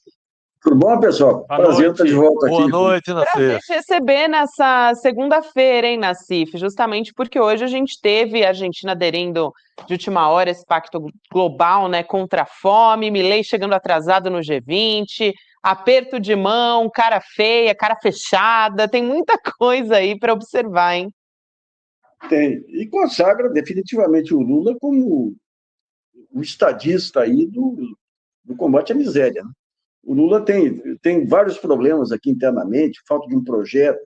Tudo bom, pessoal? Prazer estar de volta aqui. Boa noite, Nassif. Prazer te receber nessa segunda-feira, hein, Nassif? Justamente porque hoje a gente teve a Argentina aderindo de última hora esse pacto global, né, contra a fome, Milei chegando atrasado no G20, aperto de mão, cara feia, cara fechada, tem muita coisa aí para observar, hein? Tem. E consagra definitivamente o Lula como o estadista aí do combate à miséria, né? O Lula tem vários problemas aqui internamente, falta de um projeto,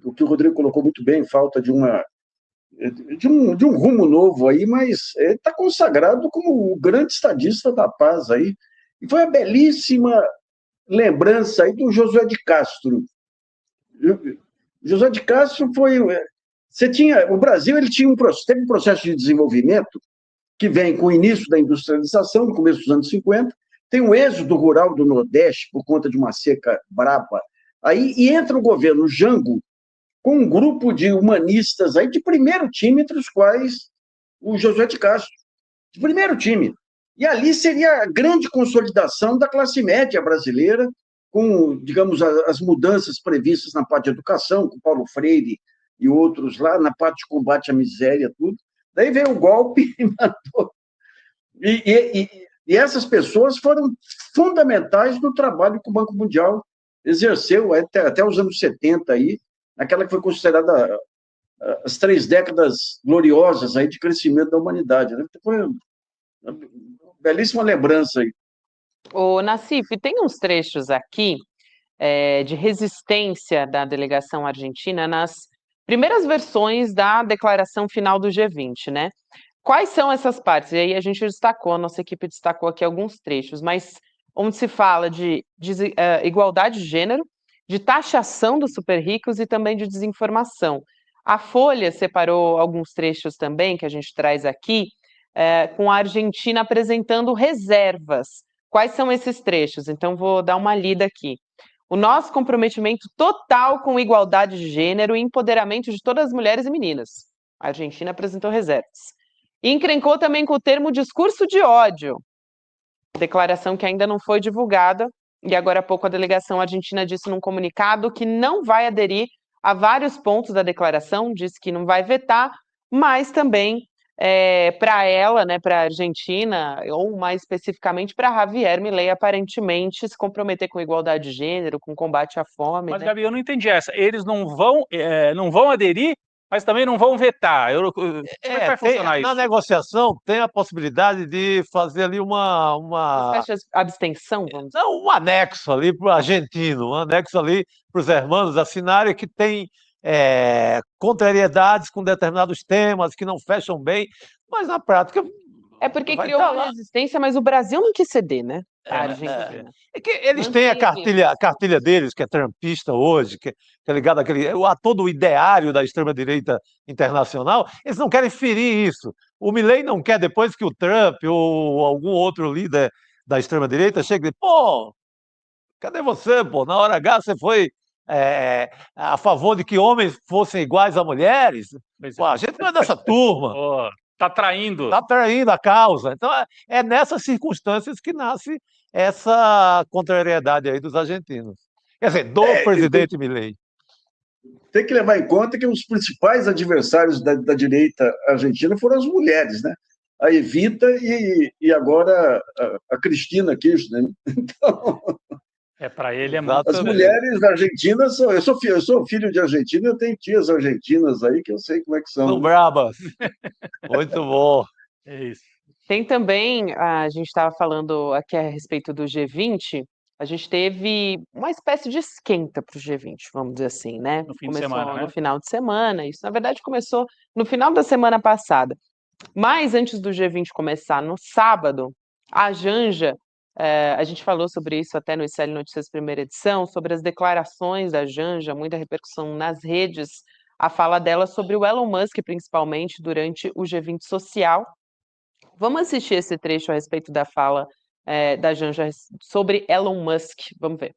o que o Rodrigo colocou muito bem, falta de um rumo novo aí, mas está consagrado como o grande estadista da paz aí. E foi a belíssima lembrança aí do Josué de Castro. Josué de Castro foi... o Brasil teve um processo de desenvolvimento que vem com o início da industrialização, no começo dos anos 50, tem um êxodo rural do Nordeste por conta de uma seca braba Aí e entra o governo Jango com um grupo de humanistas aí de primeiro time, entre os quais o Josué de Castro, de primeiro time. E ali seria a grande consolidação da classe média brasileira, com, digamos, as mudanças previstas na parte de educação, com Paulo Freire e outros lá, na parte de combate à miséria, tudo. Daí veio o golpe e matou. E essas pessoas foram fundamentais no trabalho que o Banco Mundial exerceu até os anos 70, aí, naquela que foi considerada as 3 décadas gloriosas aí de crescimento da humanidade. Né? Foi uma belíssima lembrança aí. Ô, Nassif, tem uns trechos aqui de resistência da delegação argentina nas primeiras versões da declaração final do G20, né? Quais são essas partes? E aí a gente destacou, a nossa equipe destacou aqui alguns trechos, mas onde se fala de igualdade de gênero, de taxação dos super ricos e também de desinformação. A Folha separou alguns trechos também, que a gente traz aqui, com a Argentina apresentando reservas. Quais são esses trechos? Então, vou dar uma lida aqui. O nosso comprometimento total com igualdade de gênero e empoderamento de todas as mulheres e meninas. A Argentina apresentou reservas. E encrencou também com o termo discurso de ódio, declaração que ainda não foi divulgada, e agora há pouco a delegação argentina disse num comunicado que não vai aderir a vários pontos da declaração, disse que não vai vetar, mas também para ela, né, para a Argentina, ou mais especificamente para Javier Milei, aparentemente se comprometer com igualdade de gênero, com combate à fome. Mas, né? Gabi, eu não entendi essa. Eles não vão aderir, mas também não vão vetar. Como é que vai funcionar Na isso? negociação tem a possibilidade de fazer ali Uma espécie de abstenção, vamos dizer. não, um anexo ali para o argentino, um anexo ali para os hermanos assinarem que tem contrariedades com determinados temas que não fecham bem, mas na prática É porque vai criou tá uma lá. resistência, mas o Brasil não quis ceder, né? A né? Argentina. É que eles têm a cartilha deles, que é trumpista hoje, que é ligada a todo o ideário da extrema-direita internacional, eles não querem ferir isso. O Milei não quer, depois que o Trump ou algum outro líder da extrema-direita chega e diz, pô, cadê você, pô? Na hora H você foi a favor de que homens fossem iguais a mulheres? Pô, a gente não é dessa turma. Oh, tá traindo. Está traindo a causa. Então, é nessas circunstâncias que nasce essa contrariedade aí dos argentinos. Quer dizer, do presidente Milei. Tem que levar em conta que os principais adversários da direita argentina foram as mulheres, né? A Evita e agora a Cristina Kirchner. Então, para ele é muito. as mulheres argentinas, eu sou filho de argentino, eu tenho tias argentinas aí que eu sei como é que são. São brabas. Muito bom. É isso. Tem também, a gente estava falando aqui a respeito do G20, a gente teve uma espécie de esquenta para o G20, vamos dizer assim, né? No fim de Começou semana, né? no final de semana, isso na verdade começou no final da semana passada. Mas antes do G20 começar, no sábado, a Janja, a gente falou sobre isso até no ICL Notícias primeira edição, sobre as declarações da Janja, muita repercussão nas redes, a fala dela sobre o Elon Musk, principalmente durante o G20 social. Vamos assistir esse trecho a respeito da fala da Janja sobre Elon Musk. Vamos ver.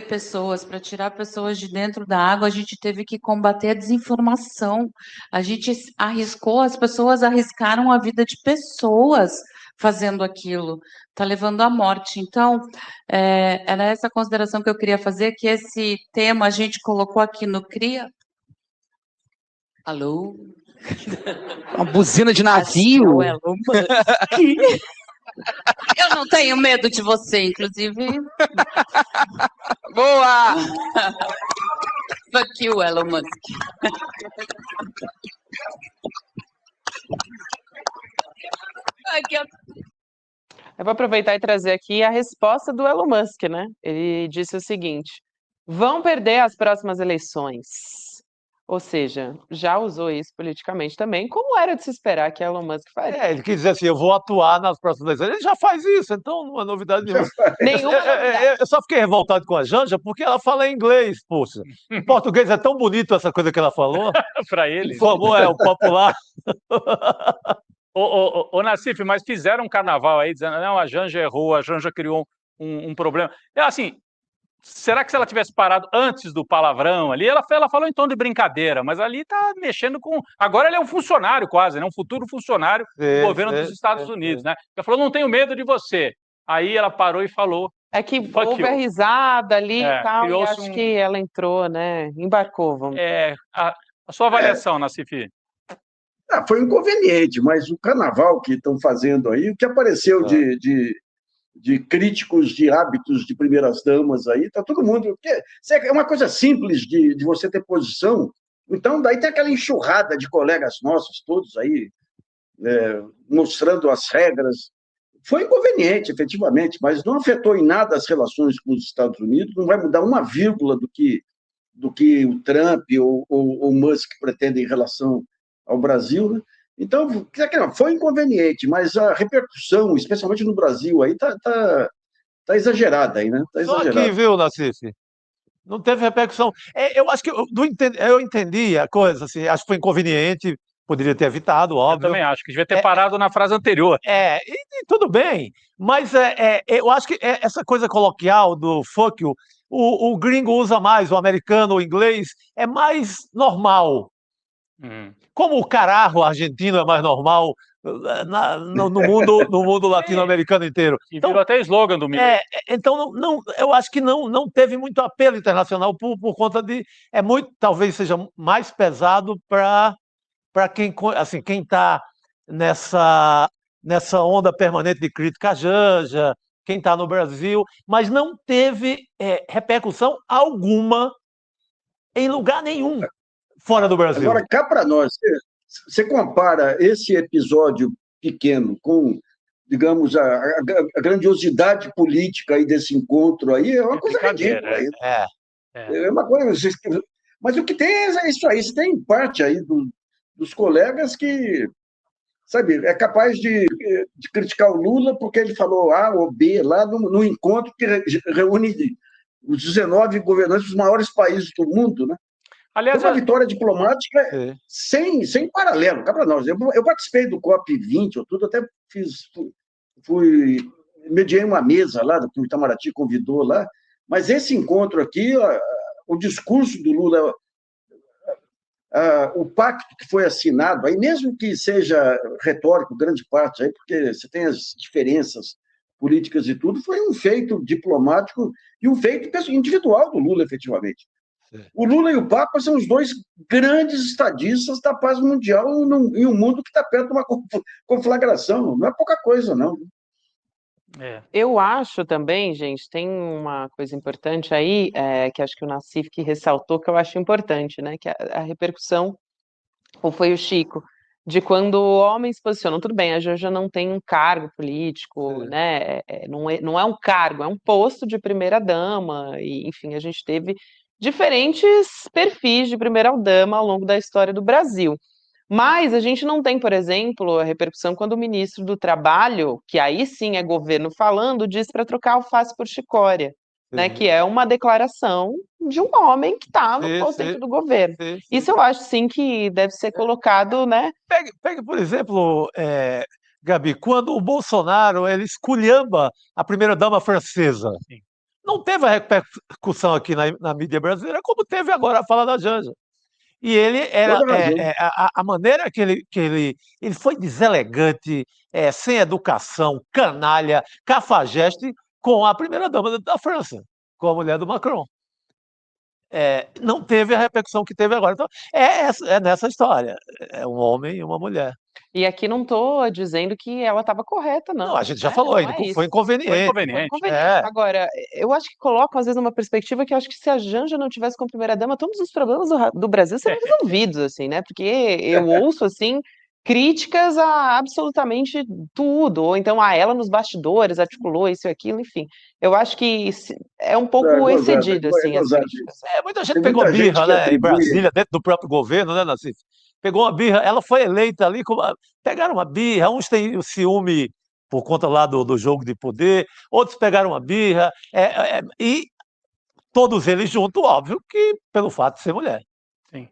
Pessoas, para tirar pessoas de dentro da água, a gente teve que combater a desinformação. A gente arriscou, as pessoas arriscaram a vida de pessoas fazendo aquilo. Está levando à morte. Então, era essa consideração que eu queria fazer, que esse tema a gente colocou aqui no CRIA. Alô? Uma buzina de navio. Eu não tenho medo de você, inclusive. Boa! Fuck you, Elon Musk. Eu vou aproveitar e trazer aqui a resposta do Elon Musk, né? Ele disse o seguinte: vão perder as próximas eleições. Ou seja, já usou isso politicamente também, como era de se esperar que Elon Musk faria. Ele quis dizer assim, eu vou atuar nas próximas eleições. Ele já faz isso, então não é novidade nenhuma. Nenhuma novidade. Eu só fiquei revoltado com a Janja porque ela fala inglês, poxa. Em português é tão bonito essa coisa que ela falou. Para ele. Por favor, o popular. Ô, Nassif, mas fizeram um carnaval aí dizendo, não, a Janja errou, a Janja criou um problema. Assim, será que se ela tivesse parado antes do palavrão ali, ela falou em tom de brincadeira, mas ali está mexendo com... Agora ele é um funcionário quase, né? Um futuro funcionário do governo dos Estados Unidos, né? Ela falou, não tenho medo de você. Aí ela parou e falou... É que houve a risada ali e tal, e acho que ela entrou, né? Embarcou, vamos dizer. A sua avaliação, Nassif? Foi inconveniente, mas o carnaval que estão fazendo aí, o que apareceu de críticos de hábitos de primeiras damas aí, tá todo mundo... É uma coisa simples de você ter posição, então daí tem aquela enxurrada de colegas nossos, todos aí, mostrando as regras. Foi inconveniente, efetivamente, mas não afetou em nada as relações com os Estados Unidos, não vai mudar uma vírgula do que o Trump ou o Musk pretendem em relação ao Brasil, né? Então, foi inconveniente, mas a repercussão, especialmente no Brasil, aí tá exagerada aí, né? Tá exagerada. Só aqui, viu, Nassif? Não teve repercussão. Eu acho que eu entendi a coisa, assim, acho que foi inconveniente, poderia ter evitado, óbvio. Eu também acho que devia ter parado na frase anterior. E tudo bem, mas eu acho que essa coisa coloquial do fuck you, o gringo usa mais, o americano, o inglês, é mais normal. Como o carajo argentino é mais normal no mundo latino-americano inteiro. E virou até slogan do Miller. Então, eu acho que não teve muito apelo internacional por conta de... talvez seja mais pesado para quem está nessa onda permanente de crítica à Janja, quem está no Brasil, mas não teve repercussão alguma em lugar nenhum fora do Brasil. Agora, cá para nós, você compara esse episódio pequeno com, digamos, a grandiosidade política aí desse encontro aí, é uma coisa ridícula. É uma coisa... Mas o que tem é isso aí, você tem parte aí dos colegas que, sabe, é capaz de criticar o Lula porque ele falou A ou B lá no encontro que reúne os 19 governantes dos maiores países do mundo, né? Aliás, uma vitória diplomática sem paralelo. Cá para nós. Eu participei do COP20, até mediei uma mesa lá, que o Itamaraty convidou lá, mas esse encontro aqui, o discurso do Lula, o pacto que foi assinado, aí mesmo que seja retórico, grande parte, aí, porque você tem as diferenças políticas e tudo, foi um feito diplomático e um feito individual do Lula, efetivamente. O Lula e o Papa são os dois grandes estadistas da paz mundial em um mundo que está perto de uma conflagração. Não é pouca coisa, não. Eu acho também, gente, tem uma coisa importante aí, que acho que o Nassif que ressaltou, que eu acho importante, né? Que a repercussão, ou foi o Chico, de quando homens se posicionam. Tudo bem, a Janja não tem um cargo político, né? Não é um cargo, é um posto de primeira-dama, e, enfim, a gente teve diferentes perfis de primeira-dama ao longo da história do Brasil. Mas a gente não tem, por exemplo, a repercussão quando o ministro do Trabalho, que aí sim é governo falando, diz para trocar alface por chicória, né? Que é uma declaração de um homem que está no posto do governo. Isso eu acho sim que deve ser colocado, né? Pega, por exemplo, Gabi, quando o Bolsonaro ele esculhamba a primeira-dama francesa. Não teve a repercussão aqui na mídia brasileira, como teve agora a fala da Janja. E ele era a maneira que ele foi deselegante, sem educação, canalha, cafajeste com a primeira-dama da França, com a mulher do Macron. Não teve a repercussão que teve agora. Então, é nessa história. É um homem e uma mulher. E aqui não estou dizendo que ela estava correta, não. Não, a gente já falou ainda, foi inconveniente. Foi inconveniente. Agora, eu acho que colocam, às vezes, numa perspectiva que eu acho que se a Janja não tivesse como primeira-dama, todos os problemas do Brasil seriam resolvidos, assim, né? Porque eu ouço, assim, críticas a absolutamente tudo, ou então ela nos bastidores articulou isso e aquilo, enfim. Eu acho que é um pouco excedido, assim, as críticas. Muita gente pegou birra, né, em Brasília, dentro do próprio governo, né, Nassif? Pegou uma birra, ela foi eleita ali, pegaram uma birra, uns têm o ciúme por conta lá do jogo de poder, outros pegaram uma birra, e todos eles juntos, óbvio, que pelo fato de ser mulher. Sim.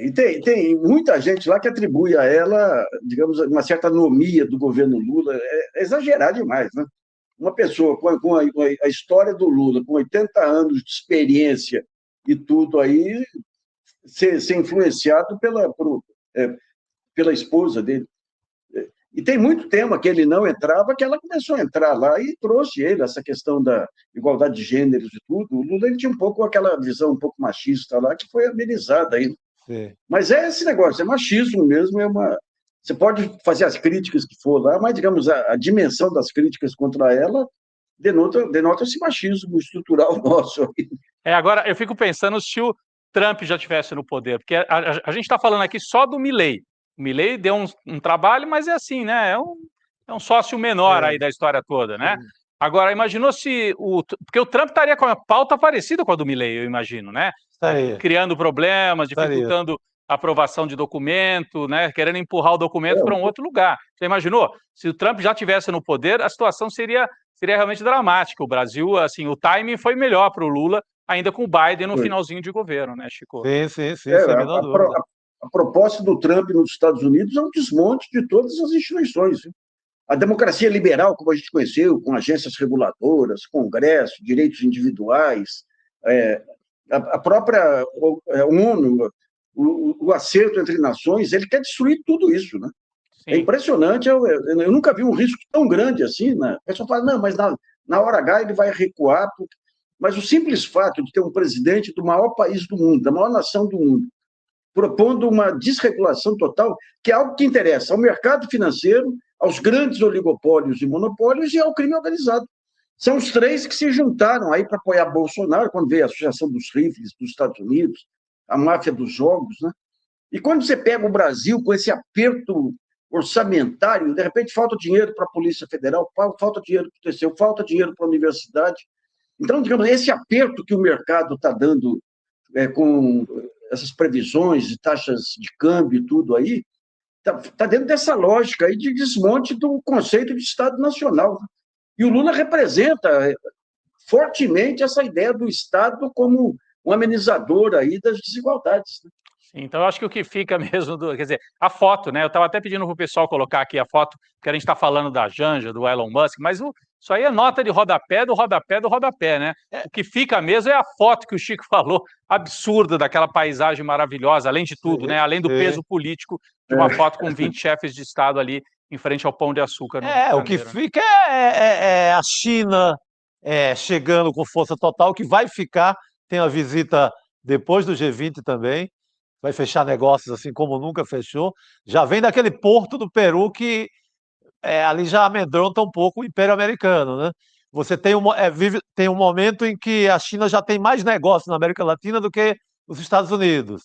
E tem muita gente lá que atribui a ela, digamos, uma certa anomia do governo Lula, é exagerar demais, né? uma pessoa com a história do Lula, com 80 anos de experiência e tudo aí, ser influenciado pela esposa dele. E tem muito tema que ele não entrava, que ela começou a entrar lá e trouxe ele, essa questão da igualdade de gêneros e tudo. O Lula ele tinha um pouco aquela visão um pouco machista lá, que foi amenizada aí. Sim. Mas é esse negócio, é machismo mesmo, Você pode fazer as críticas que for lá, mas, digamos, a dimensão das críticas contra ela denota esse machismo estrutural nosso. Agora, eu fico pensando se o Trump já estivesse no poder, porque a gente está falando aqui só do Milley. O Milley deu um trabalho, mas é assim, né? É um sócio menor aí da história toda, né? Agora, imaginou se porque o Trump estaria com uma pauta parecida com a do Milley, eu imagino, né? Criando problemas, dificultando a aprovação de documento, né? Querendo empurrar o documento para um outro lugar. Você imaginou? Se o Trump já estivesse no poder, a situação seria realmente dramática. O Brasil, assim, o timing foi melhor para o Lula, ainda com o Biden no finalzinho de governo, né, Chico? Sim, sem a menor dúvida. A proposta do Trump nos Estados Unidos é um desmonte de todas as instituições. Viu? A democracia liberal, como a gente conheceu, com agências reguladoras, Congresso, direitos individuais, a própria ONU, o acerto entre nações, ele quer destruir tudo isso, né? Sim. É impressionante, eu nunca vi um risco tão grande assim, né? A pessoa fala, não, mas na hora H ele vai recuar, mas o simples fato de ter um presidente do maior país do mundo, da maior nação do mundo, propondo uma desregulação total, que é algo que interessa ao mercado financeiro, aos grandes oligopólios e monopólios e ao crime organizado. São os três que se juntaram aí para apoiar Bolsonaro, quando veio a Associação dos Rifles dos Estados Unidos, a máfia dos jogos, né? E quando você pega o Brasil com esse aperto orçamentário, de repente falta dinheiro para a Polícia Federal, falta dinheiro para o TCU, falta dinheiro para a universidade. Então, digamos, esse aperto que o mercado está dando com essas previsões de taxas de câmbio e tudo aí, está dentro dessa lógica aí de desmonte do conceito de Estado Nacional. E o Lula representa fortemente essa ideia do Estado como um amenizador aí das desigualdades. Né? Então, eu acho que o que fica mesmo, quer dizer, a foto, né? Eu estava até pedindo para o pessoal colocar aqui a foto, porque a gente está falando da Janja, do Elon Musk, mas isso aí é nota de rodapé do rodapé do rodapé, né? O que fica mesmo é a foto que o Chico falou, absurda, daquela paisagem maravilhosa, além de tudo, né? Além do peso político de uma foto com 20 chefes de Estado ali em frente ao Pão de Açúcar. O que fica é a China chegando com força total, que vai ficar, tem a visita depois do G20 também, vai fechar negócios assim como nunca fechou. Já vem daquele porto do Peru que ali já amedronta um pouco o Império Americano, né? Você tem tem um momento em que a China já tem mais negócios na América Latina do que os Estados Unidos.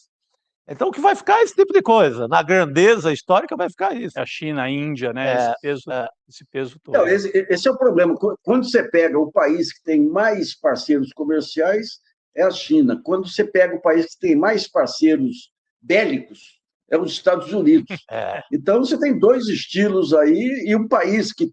Então o que vai ficar é esse tipo de coisa. Na grandeza histórica vai ficar isso. A China, a Índia, né? Esse peso todo. Não, esse é o problema. Quando você pega o país que tem mais parceiros comerciais, é a China. Quando você pega o país que tem mais parceiros bélicos, é os Estados Unidos. Então, você tem dois estilos aí, e o país que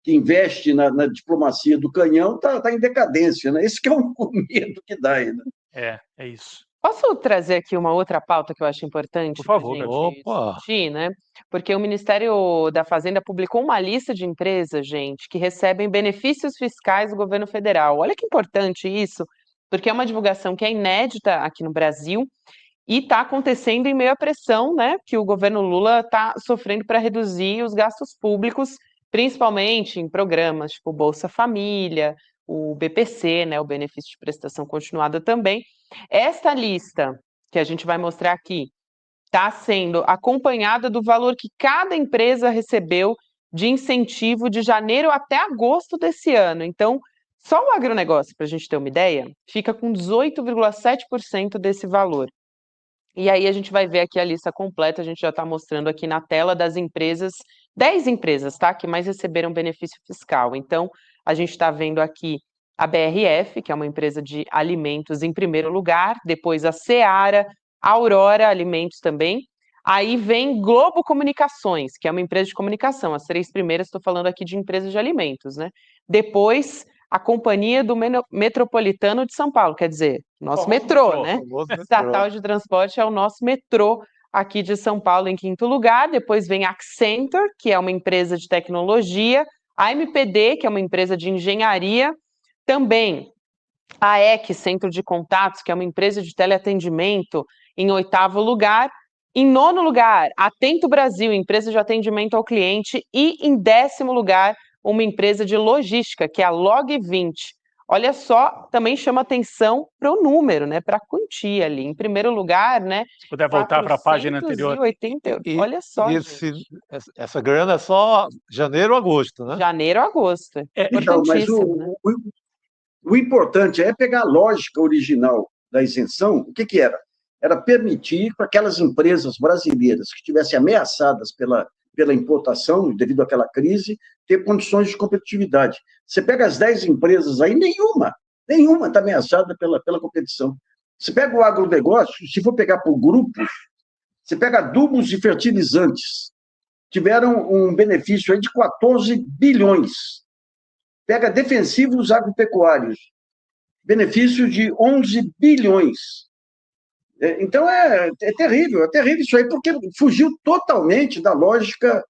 investe na diplomacia do canhão está em decadência. Né? Esse que é o medo que dá aí. Né? É isso. Posso trazer aqui uma outra pauta que eu acho importante? Por favor. Discutir, né? Porque o Ministério da Fazenda publicou uma lista de empresas, gente, que recebem benefícios fiscais do governo federal. Olha que importante isso, porque é uma divulgação que é inédita aqui no Brasil e está acontecendo em meio à pressão, né, que o governo Lula está sofrendo para reduzir os gastos públicos, principalmente em programas tipo Bolsa Família, o BPC, né, o Benefício de Prestação Continuada também. Esta lista que a gente vai mostrar aqui está sendo acompanhada do valor que cada empresa recebeu de incentivo de janeiro até agosto desse ano. Então, só o agronegócio, para a gente ter uma ideia, fica com 18,7% desse valor. E aí a gente vai ver aqui a lista completa, a gente já está mostrando aqui na tela das empresas, 10 empresas, tá? Que mais receberam benefício fiscal. Então, a gente está vendo aqui a BRF, que é uma empresa de alimentos em primeiro lugar, depois a Seara, a Aurora Alimentos também. Aí vem Globo Comunicações, que é uma empresa de comunicação. As 3 primeiras, estou falando aqui de empresas de alimentos, né? Depois, a Companhia do Metropolitano de São Paulo, quer dizer, nosso metrô, né? Estatal de transporte é o nosso metrô aqui de São Paulo em quinto lugar. Depois vem a Accenture, que é uma empresa de tecnologia. A MPD, que é uma empresa de engenharia, também. A EC, Centro de Contatos, que é uma empresa de teleatendimento, em 8º lugar. Em 9º lugar, Atento Brasil, empresa de atendimento ao cliente. E em 10º lugar, uma empresa de logística, que é a Log20. Olha só, também chama atenção para o número, né? Para a quantia ali. Em primeiro lugar, né? Se puder voltar para a página anterior. 480, olha só, essa grana é só janeiro ou agosto, né? Janeiro ou agosto. Então, mas o importante é pegar a lógica original da isenção. O que era? Era permitir para aquelas empresas brasileiras que estivessem ameaçadas pela importação, devido àquela crise, ter condições de competitividade. Você pega as 10 empresas aí, nenhuma está ameaçada pela competição. Você pega o agronegócio, se for pegar por grupos, você pega adubos e fertilizantes, tiveram um benefício aí de 14 bilhões. Pega defensivos agropecuários, benefício de 11 bilhões. Então, é terrível isso aí, porque fugiu totalmente da lógica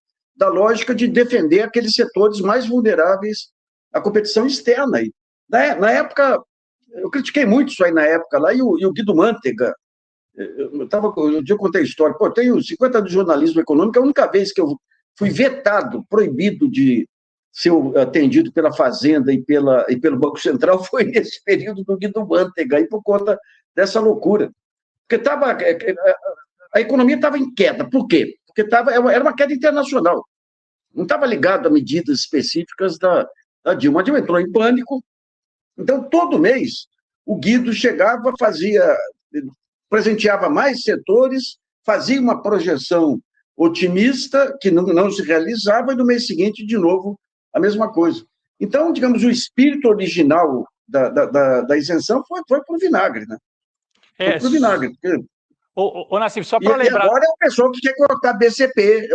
de defender aqueles setores mais vulneráveis à competição externa. Na época, eu critiquei muito isso aí na época, lá, e o Guido Mantega, um dia eu contei a história, eu tenho 50 anos de jornalismo econômico, a única vez que eu fui vetado, proibido de ser atendido pela Fazenda e pelo Banco Central foi nesse período do Guido Mantega, por conta dessa loucura. Porque a economia estava em queda. Por quê? Porque era uma queda internacional. Não estava ligado a medidas específicas da Dilma. A Dilma entrou em pânico. Então, todo mês, o Guido chegava, presenteava mais setores, fazia uma projeção otimista, que não se realizava, e no mês seguinte, de novo, a mesma coisa. Então, digamos, o espírito original da isenção foi para o vinagre, né? Foi para o vinagre. Ô, Nassif, só para lembrar... E agora é o pessoal que quer cortar BCP,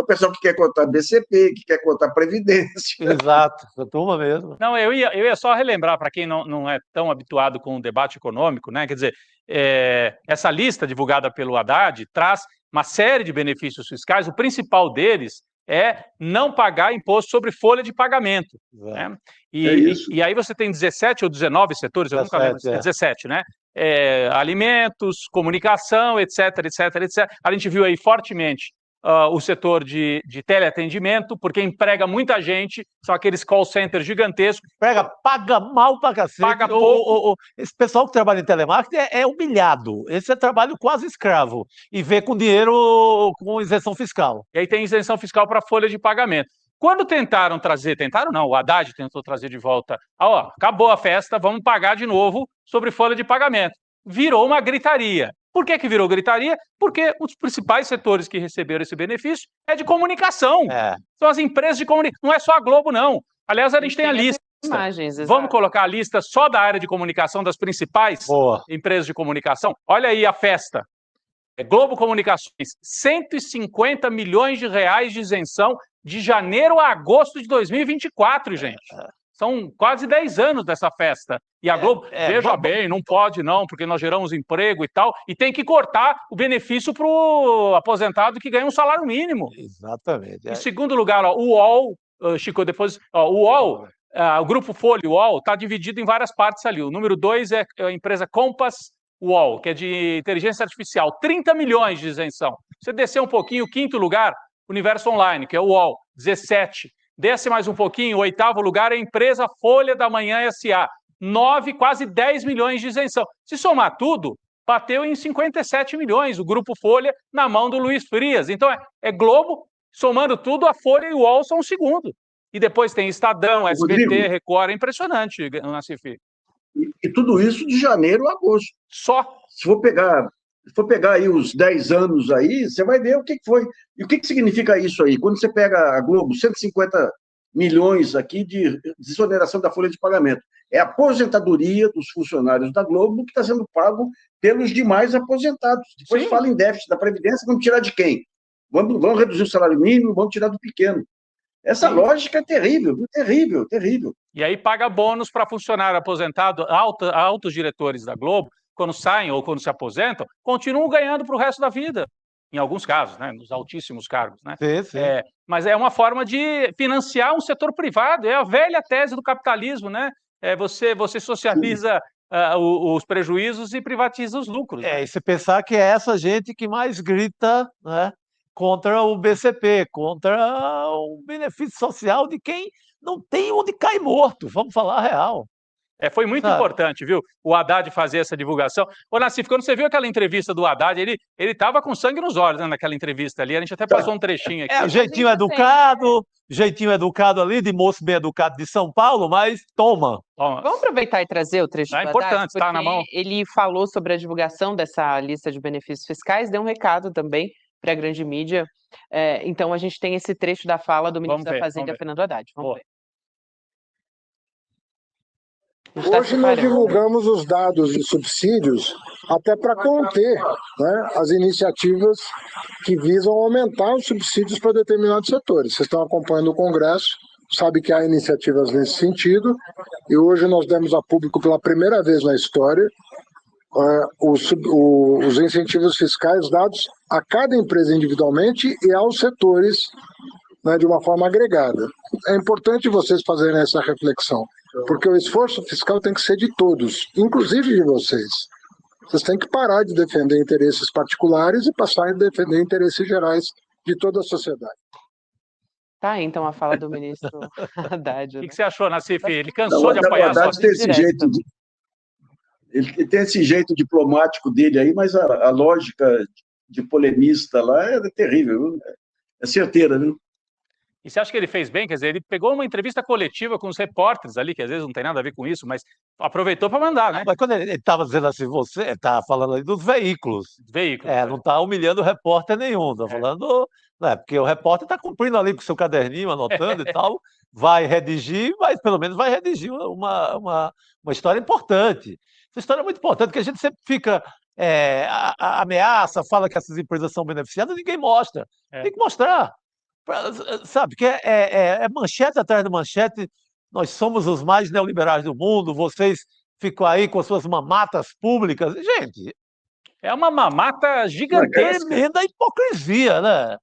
que quer cortar Previdência. Exato, essa turma mesmo. Não, eu ia só relembrar, para quem não é tão habituado com o debate econômico, né? Quer dizer, essa lista divulgada pelo Haddad traz uma série de benefícios fiscais, o principal deles é não pagar imposto sobre folha de pagamento. Né? E aí você tem 17 ou 19 setores, eu nunca lembro, 17, né? Alimentos, comunicação, etc. A gente viu aí fortemente o setor de teleatendimento, porque emprega muita gente, são aqueles call centers gigantescos. Paga mal pra cacete. Paga pouco. Esse pessoal que trabalha em telemarketing é humilhado. Esse é trabalho quase escravo. E vê com dinheiro com isenção fiscal. E aí tem isenção fiscal para folha de pagamento. Quando tentaram não, o Haddad tentou trazer de volta, acabou a festa, vamos pagar de novo sobre folha de pagamento. Virou uma gritaria. Por que virou gritaria? Porque os principais setores que receberam esse benefício é de comunicação. São as empresas de comunicação. Não é só a Globo, não. Aliás, a gente tem a lista. Vamos colocar a lista só da área de comunicação das principais empresas de comunicação? Olha aí a festa. Globo Comunicações, 150 milhões de reais de isenção de janeiro a agosto de 2024, gente. São quase 10 anos dessa festa. E a Globo, veja bem, não pode não, porque nós geramos emprego e tal, e tem que cortar o benefício para o aposentado que ganha um salário mínimo. Exatamente. Em segundo lugar, o UOL, Chico, depois, o UOL, o Grupo Folha, o UOL, está dividido em várias partes ali. O número 2 é a empresa Compass UOL, que é de inteligência artificial, 30 milhões de isenção. Você descer um pouquinho, o quinto lugar, Universo Online, que é o UOL, 17. Desce mais um pouquinho, o oitavo lugar é a empresa Folha da Manhã S.A., 9, quase 10 milhões de isenção. Se somar tudo, bateu em 57 milhões, o Grupo Folha na mão do Luiz Frias. Então é Globo, somando tudo, a Folha e o UOL são o segundo. E depois tem Estadão, SBT, Rodrigo, Record, é impressionante, Nassif. E tudo isso de janeiro a agosto. Só. Se for pegar aí os 10 anos aí, você vai ver o que foi. E o que significa isso aí? Quando você pega a Globo, 150 milhões aqui de desoneração da folha de pagamento. É a aposentadoria dos funcionários da Globo que está sendo pago pelos demais aposentados. Depois fala em déficit da Previdência, vamos tirar de quem? Vamos reduzir o salário mínimo, vamos tirar do pequeno. Essa lógica é terrível, terrível, terrível. E aí paga bônus para funcionário aposentado, altos diretores da Globo, quando saem ou quando se aposentam, continuam ganhando para o resto da vida. em alguns casos, né, nos altíssimos cargos, né? Sim. Mas é uma forma de financiar um setor privado, é a velha tese do capitalismo, né? Você socializa os prejuízos e privatiza os lucros. E se pensar que é essa gente que mais grita, né, contra o BCP, contra o benefício social de quem não tem onde cair morto, vamos falar a real. Foi muito importante, viu, o Haddad fazer essa divulgação. Ô, Nassif, quando você viu aquela entrevista do Haddad, ele estava com sangue nos olhos, né, naquela entrevista ali, a gente até passou um trechinho aqui. Jeitinho educado ali, de moço bem educado de São Paulo, mas toma. Vamos aproveitar e trazer o trecho do Haddad, importante, tá na mão. Ele falou sobre a divulgação dessa lista de benefícios fiscais, deu um recado também para a grande mídia. Então, a gente tem esse trecho da fala do ministro da Fazenda, Fernando Haddad. Vamos ver. Hoje nós divulgamos os dados de subsídios até para conter, né, as iniciativas que visam aumentar os subsídios para determinados setores. Vocês estão acompanhando o Congresso, sabe que há iniciativas nesse sentido, e hoje nós demos a público pela primeira vez na história os incentivos fiscais dados a cada empresa individualmente e aos setores, né, de uma forma agregada. É importante vocês fazerem essa reflexão, porque o esforço fiscal tem que ser de todos, inclusive de vocês. Vocês têm que parar de defender interesses particulares e passar a defender interesses gerais de toda a sociedade. Tá, então a fala do ministro Haddad. O que você achou, Nassif? Ele cansou de apoiar o Haddad tem esse jeito ele tem esse jeito diplomático dele aí, mas a lógica de polemista lá é terrível, viu? É certeira, viu? E você acha que ele fez bem? Quer dizer, ele pegou uma entrevista coletiva com os repórteres ali, que às vezes não tem nada a ver com isso, mas aproveitou para mandar, né? Mas quando ele estava dizendo assim, você está falando ali dos veículos. Não está humilhando repórter nenhum, está falando... Né, porque o repórter está cumprindo ali com o seu caderninho, anotando e tal, vai redigir, mas pelo menos vai redigir uma história importante. Essa história é muito importante, porque a gente sempre fica... ameaça, fala que essas empresas são beneficiadas, ninguém mostra. Tem que mostrar. Sabe, que é manchete atrás de manchete, nós somos os mais neoliberais do mundo, vocês ficam aí com as suas mamatas públicas. Gente, é uma mamata gigantesca. Tremenda hipocrisia, né?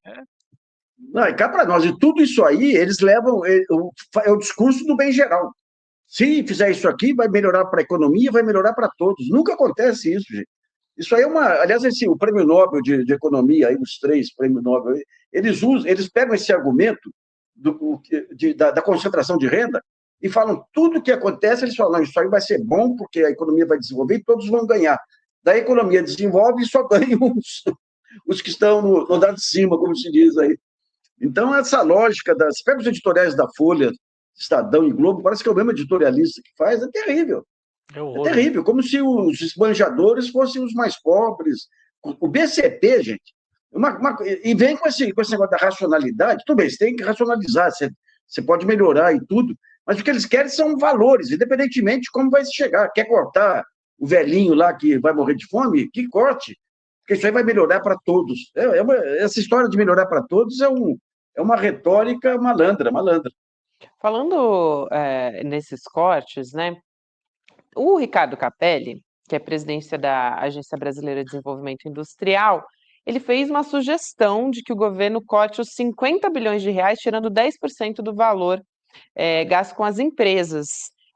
Não, e cá para nós, e tudo isso aí, eles levam, é o discurso do bem geral. Se fizer isso aqui, vai melhorar para a economia, vai melhorar para todos. Nunca acontece isso, gente. Isso aí é uma... Aliás, o Prêmio Nobel de Economia, aí, os 3 Prêmios Nobel, eles pegam esse argumento da concentração de renda e falam tudo o que acontece, eles falam, não, isso aí vai ser bom porque a economia vai desenvolver e todos vão ganhar. Daí a economia desenvolve e só ganham os que estão no andar de cima, como se diz aí. Então, essa lógica, você pega os editoriais da Folha, Estadão e Globo, parece que é o mesmo editorialista que faz, é terrível. É terrível, como se os esbanjadores fossem os mais pobres. O BCP, gente, e vem com esse negócio da racionalidade. Tudo bem, você tem que racionalizar, você pode melhorar e tudo, mas o que eles querem são valores, independentemente de como vai se chegar. Quer cortar o velhinho lá que vai morrer de fome? Que corte, porque isso aí vai melhorar para todos. Essa história de melhorar para todos é uma retórica malandra. Falando nesses cortes, né? O Ricardo Capelli, que é presidente da Agência Brasileira de Desenvolvimento Industrial, ele fez uma sugestão de que o governo corte os 50 bilhões de reais, tirando 10% do valor gasto com as empresas.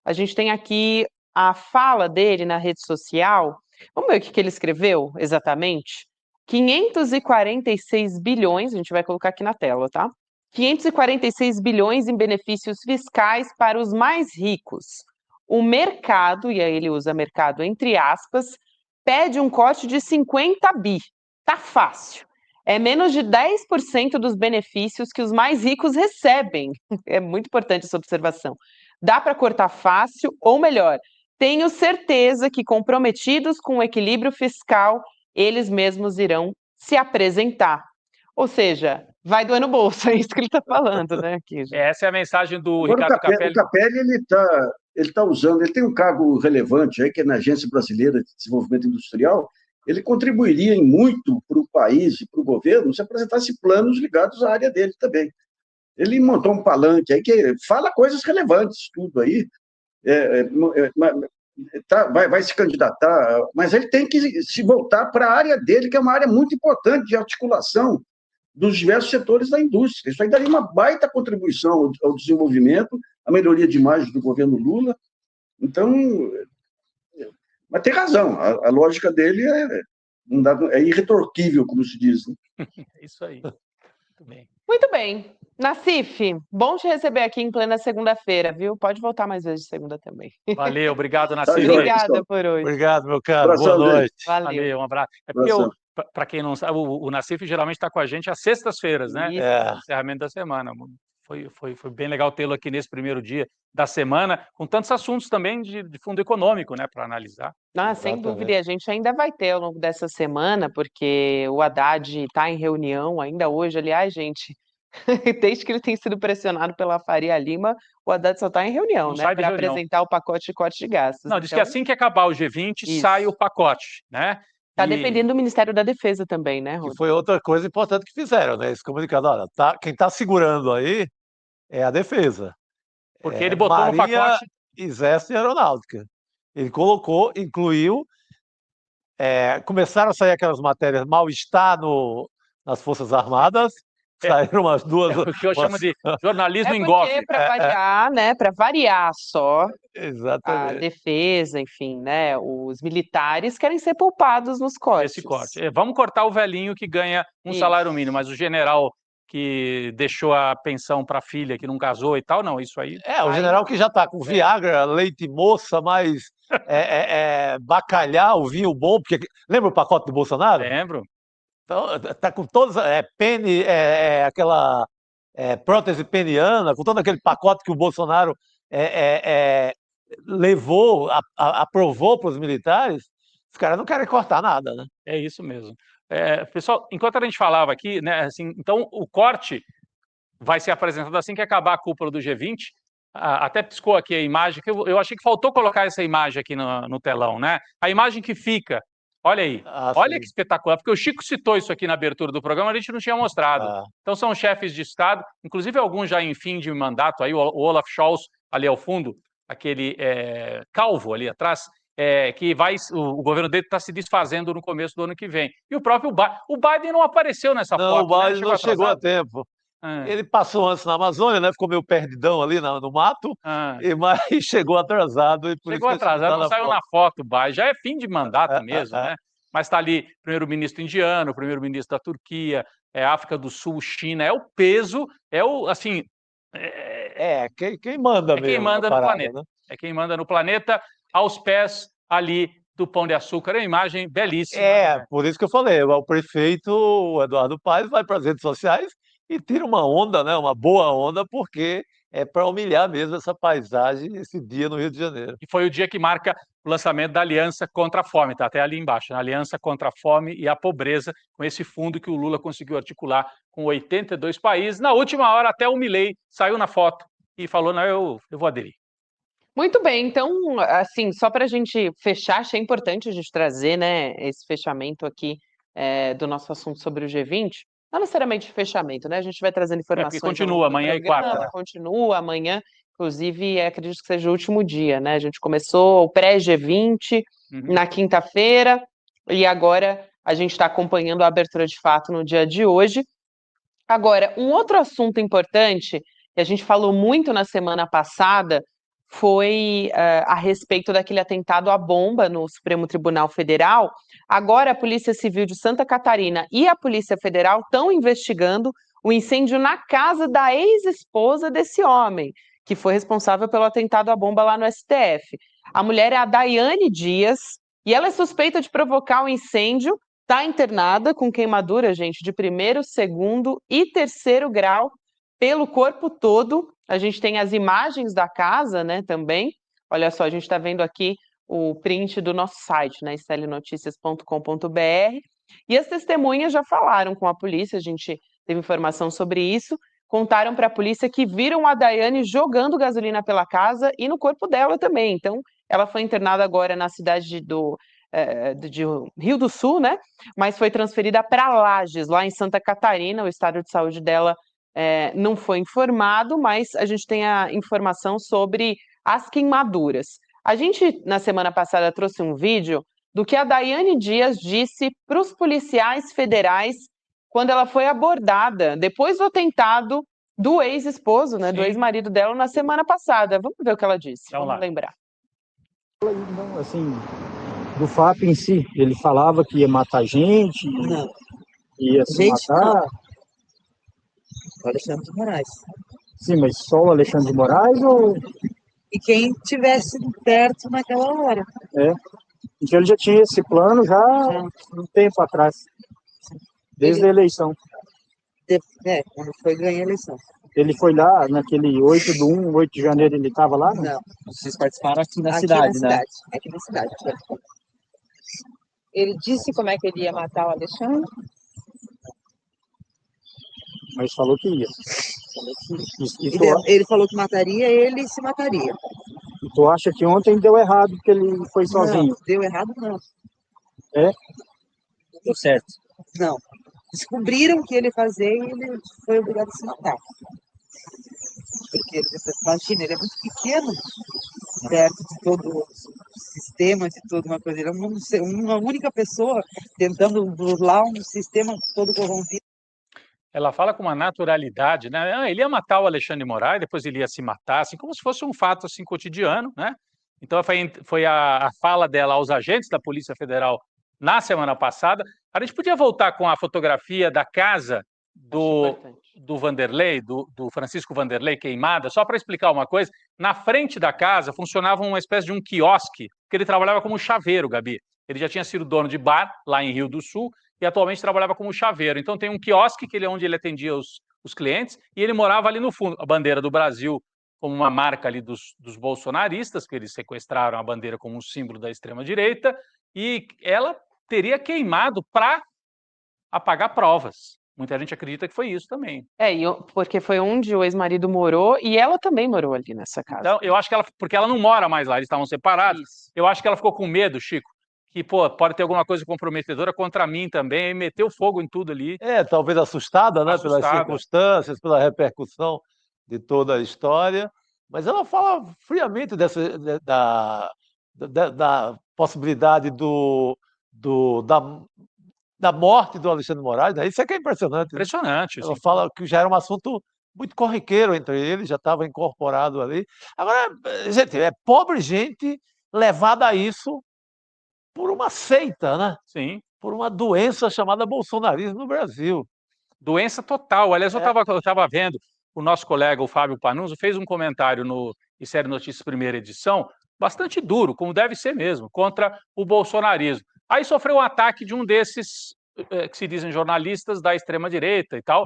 A gente tem aqui a fala dele na rede social. Vamos ver o que ele escreveu exatamente? 546 bilhões, a gente vai colocar aqui na tela, tá? 546 bilhões em benefícios fiscais para os mais ricos. O mercado, e aí ele usa mercado entre aspas, pede um corte de 50 bi. Tá fácil. É menos de 10% dos benefícios que os mais ricos recebem. É muito importante essa observação. Dá para cortar fácil, ou melhor, tenho certeza que comprometidos com o equilíbrio fiscal, eles mesmos irão se apresentar. Ou seja, vai doer no bolso, é isso que ele está falando, né? Aqui, essa é a mensagem do Ricardo Capelli. O Capelli, ele tá usando, ele tem um cargo relevante aí, que é na Agência Brasileira de Desenvolvimento Industrial. Ele contribuiria em muito para o país e para o governo se apresentasse planos ligados à área dele também. Ele montou um palanque aí que fala coisas relevantes, tudo aí. vai se candidatar, mas ele tem que se voltar para a área dele, que é uma área muito importante de articulação dos diversos setores da indústria. Isso aí daria uma baita contribuição ao desenvolvimento, à melhoria de imagem do governo Lula. Então, mas tem razão, a lógica dele é irretorquível, como se diz. Né? É isso aí. Muito bem. Muito bem. Nassif, bom te receber aqui em plena segunda-feira, viu? Pode voltar mais vezes de segunda também. Valeu, obrigado, Nassif. Obrigada por hoje. Obrigado, meu caro. Boa noite. Valeu, um abraço. É porque para quem não sabe, o Nassif geralmente está com a gente às sextas-feiras, né? Encerramento da semana. Foi bem legal tê-lo aqui nesse primeiro dia da semana, com tantos assuntos também de fundo econômico, né, para analisar. Sem dúvida, e a gente ainda vai ter ao longo dessa semana, porque o Haddad está em reunião ainda hoje. Aliás, gente, desde que ele tem sido pressionado pela Faria Lima, o Haddad só está em reunião, né, para apresentar o pacote de corte de gastos. Não, diz que assim que acabar o G20, sai o pacote, né? Está dependendo do Ministério da Defesa também, né, Rô? Que foi outra coisa importante que fizeram, né? Esse comunicado, olha, quem está segurando aí é a Defesa. Porque ele botou Marinha, no pacote... Exército e Aeronáutica. Ele colocou, incluiu, começaram a sair aquelas matérias mal-estar nas Forças Armadas, saíram umas duas... o que eu chamo de jornalismo em golpe. Para variar, né, para variar só, exatamente, a Defesa, enfim, né, os militares querem ser poupados nos cortes. Esse corte. Vamos cortar o velhinho que ganha um salário mínimo, mas o general que deixou a pensão para a filha, que não casou e tal, não, isso aí... o general que já está com Viagra, leite moça, mais bacalhau, vinho bom, porque... Lembra o pacote do Bolsonaro? Lembro. Então, está com todas... aquela prótese peniana, com todo aquele pacote que o Bolsonaro levou, aprovou para os militares, os caras não querem cortar nada, né? É isso mesmo. Pessoal, enquanto a gente falava aqui, né, assim, então o corte vai ser apresentado assim que acabar a cúpula do G20. Até piscou aqui a imagem, que eu achei que faltou colocar essa imagem aqui no telão, né? A imagem que fica, olha aí, olha que espetacular, porque o Chico citou isso aqui na abertura do programa, a gente não tinha mostrado. Então são chefes de Estado, inclusive alguns já em fim de mandato, aí o Olaf Scholz ali ao fundo, aquele calvo ali atrás, que o governo dele está se desfazendo no começo do ano que vem. E o próprio Biden não apareceu nessa foto. O Biden não chegou a tempo. Ele passou antes na Amazônia, né? Ficou meio perdidão ali no mato, mas chegou atrasado. E chegou atrasado, não saiu na foto, Biden. Já é fim de mandato mesmo, né? Mas está ali primeiro-ministro indiano, primeiro-ministro da Turquia, África do Sul, China. É o peso, assim... quem manda mesmo. Quem manda no planeta. Né? É quem manda no planeta, aos pés ali do Pão de Açúcar. É uma imagem belíssima. Por isso que eu falei, o prefeito o Eduardo Paes vai para as redes sociais e tira uma onda, né? Uma boa onda, porque é para humilhar mesmo essa paisagem, esse dia no Rio de Janeiro. E foi o dia que marca o lançamento da Aliança contra a Fome, está até ali embaixo, né? Aliança contra a Fome e a Pobreza, com esse fundo que o Lula conseguiu articular com 82 países. Na última hora, até o Milei saiu na foto e falou, não, eu vou aderir. Muito bem, então, assim, só para a gente fechar, achei importante a gente trazer, né, esse fechamento aqui do nosso assunto sobre o G20. Não necessariamente fechamento, né? A gente vai trazendo informações. Porque continua amanhã e quarta. Né? Continua amanhã, inclusive, acredito que seja o último dia, né? A gente começou o pré-G20 na quinta-feira e agora a gente está acompanhando a abertura de fato no dia de hoje. Agora, um outro assunto importante, que a gente falou muito na semana passada, foi a respeito daquele atentado à bomba no Supremo Tribunal Federal. Agora a Polícia Civil de Santa Catarina e a Polícia Federal estão investigando o incêndio na casa da ex-esposa desse homem, que foi responsável pelo atentado à bomba lá no STF. A mulher é a Daiane Dias e ela é suspeita de provocar o incêndio, está internada com queimadura, gente, de 1º, 2º e 3º grau pelo corpo todo. A gente tem as imagens da casa, né, também. Olha só, a gente está vendo aqui o print do nosso site, né, stellenoticias.com.br. E as testemunhas já falaram com a polícia, a gente teve informação sobre isso, contaram para a polícia que viram a Daiane jogando gasolina pela casa e no corpo dela também. Então, ela foi internada agora na cidade de Rio do Sul, né, mas foi transferida para Lages, lá em Santa Catarina. O estado de saúde dela não foi informado, mas a gente tem a informação sobre as queimaduras. A gente, na semana passada, trouxe um vídeo do que a Daiane Dias disse para os policiais federais quando ela foi abordada, depois do atentado do ex-esposo, né, do ex-marido dela, na semana passada. Vamos ver o que ela disse, vamos lembrar. Não, assim, do fato em si, ele falava que ia matar gente, ia se matar. O Alexandre de Moraes. Sim, mas só o Alexandre de Moraes ou... E quem tivesse perto naquela hora. É, então ele já tinha esse plano já há um tempo atrás, desde a eleição. Quando foi ganhar a eleição. Ele foi lá, naquele 8 de janeiro, ele estava lá? Não. Vocês participaram aqui na cidade, né? Aqui na cidade. Ele disse como é que ele ia matar o Alexandre? Mas falou que ia. Ele falou que mataria, ele se mataria. E tu acha que ontem deu errado, porque ele foi sozinho? Não, deu errado não. É? Deu certo. Não. Descobriram o que ele fazia e ele foi obrigado a se matar. Porque, imagina, ele é muito pequeno, perto de todo o sistema, de toda uma coisa. Ele é uma única pessoa tentando burlar um sistema todo corrompido. Ela fala com uma naturalidade, né? Ele ia matar o Alexandre de Moraes, depois ele ia se matar, assim, como se fosse um fato assim, cotidiano, né? Então foi a fala dela aos agentes da Polícia Federal na semana passada. A gente podia voltar com a fotografia da casa do Vanderlei, do Francisco Vanderlei, queimada, só para explicar uma coisa. Na frente da casa funcionava uma espécie de um quiosque, que ele trabalhava como chaveiro, Gabi. Ele já tinha sido dono de bar lá em Rio do Sul e atualmente trabalhava como chaveiro. Então tem um quiosque onde ele atendia os clientes e ele morava ali no fundo. A bandeira do Brasil como uma marca ali dos bolsonaristas, que eles sequestraram a bandeira como um símbolo da extrema-direita, e ela teria queimado para apagar provas. Muita gente acredita que foi isso também. Porque foi onde o ex-marido morou e ela também morou ali nessa casa. Então, eu acho que porque ela não mora mais lá, eles estavam separados. Isso. Eu acho que ela ficou com medo, Chico, que, pode ter alguma coisa comprometedora contra mim também, e meteu fogo em tudo ali. Talvez assustada, né, pelas circunstâncias, pela repercussão de toda a história, mas ela fala friamente da possibilidade da morte do Alexandre de Moraes, né? Isso é que é impressionante. Impressionante. Ela fala que já era um assunto muito corriqueiro entre eles, já estava incorporado ali. Agora, gente, é pobre gente levada a isso por uma seita, né? Sim. Por uma doença chamada bolsonarismo no Brasil. Doença total. Aliás, eu estava vendo, o nosso colega, o Fábio Panunzo, fez um comentário no Série Notícias Primeira Edição, bastante duro, como deve ser mesmo, contra o bolsonarismo. Aí sofreu um ataque de um desses, que se dizem jornalistas da extrema-direita e tal,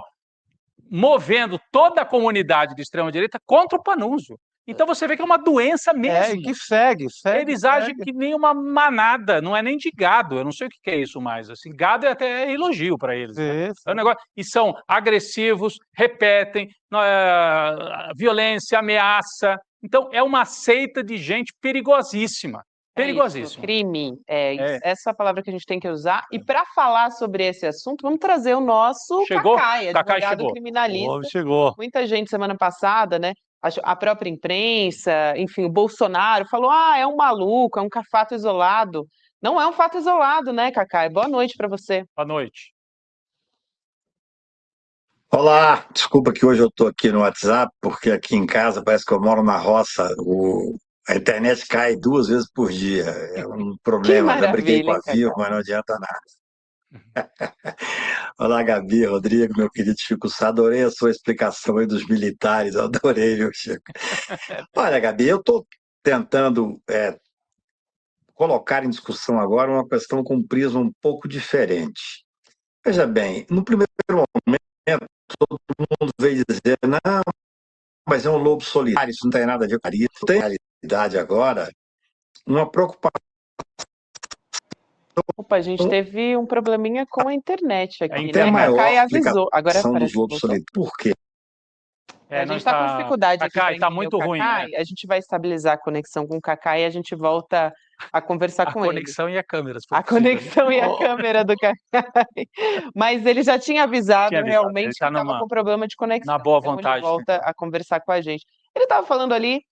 movendo toda a comunidade de extrema-direita contra o Panunzo. Então você vê que é uma doença mesmo. E que segue. Eles agem que nem uma manada, não é nem de gado, eu não sei o que é isso mais. Assim, gado é até elogio para eles. Né? É um negócio, e são agressivos, repetem, violência, ameaça. Então é uma seita de gente perigosíssima. Perigosíssimo. Isso, crime. Essa é a palavra que a gente tem que usar. E para falar sobre esse assunto, vamos trazer o nosso Cacai, advogado criminalista. O homem chegou. Muita gente semana passada, né? A própria imprensa, enfim, o Bolsonaro falou: é um maluco, é um fato isolado. Não é um fato isolado, né, Cacai? Boa noite para você. Boa noite. Olá, desculpa que hoje eu estou aqui no WhatsApp, porque aqui em casa parece que eu moro na roça. A internet cai 2 vezes por dia. É um problema. Já briguei com a Vivo, mas não adianta nada. Olá, Gabi, Rodrigo, meu querido Chico Sá. Adorei a sua explicação aí dos militares. Adorei, viu, Chico? Olha, Gabi, eu estou tentando colocar em discussão agora uma questão com um prisma um pouco diferente. Veja bem, no primeiro momento, todo mundo veio dizer, não, mas é um lobo solitário, isso não tem nada a ver com isso. Tem realidade agora, uma preocupação. Opa, a gente teve um probleminha com a internet aqui, né? A Cacai avisou. Agora dos lobos solitários. Por quê? A gente está com dificuldade aqui. Cacai, está muito ruim. Né? A gente vai estabilizar a conexão com o Cacai e a gente volta a conversar com ele. A conexão e a câmera. A conexão e a câmera do Cacai. Mas ele já tinha avisado realmente que estava com problema de conexão. Na boa vontade. Então ele volta a conversar com a gente. Ele estava falando ali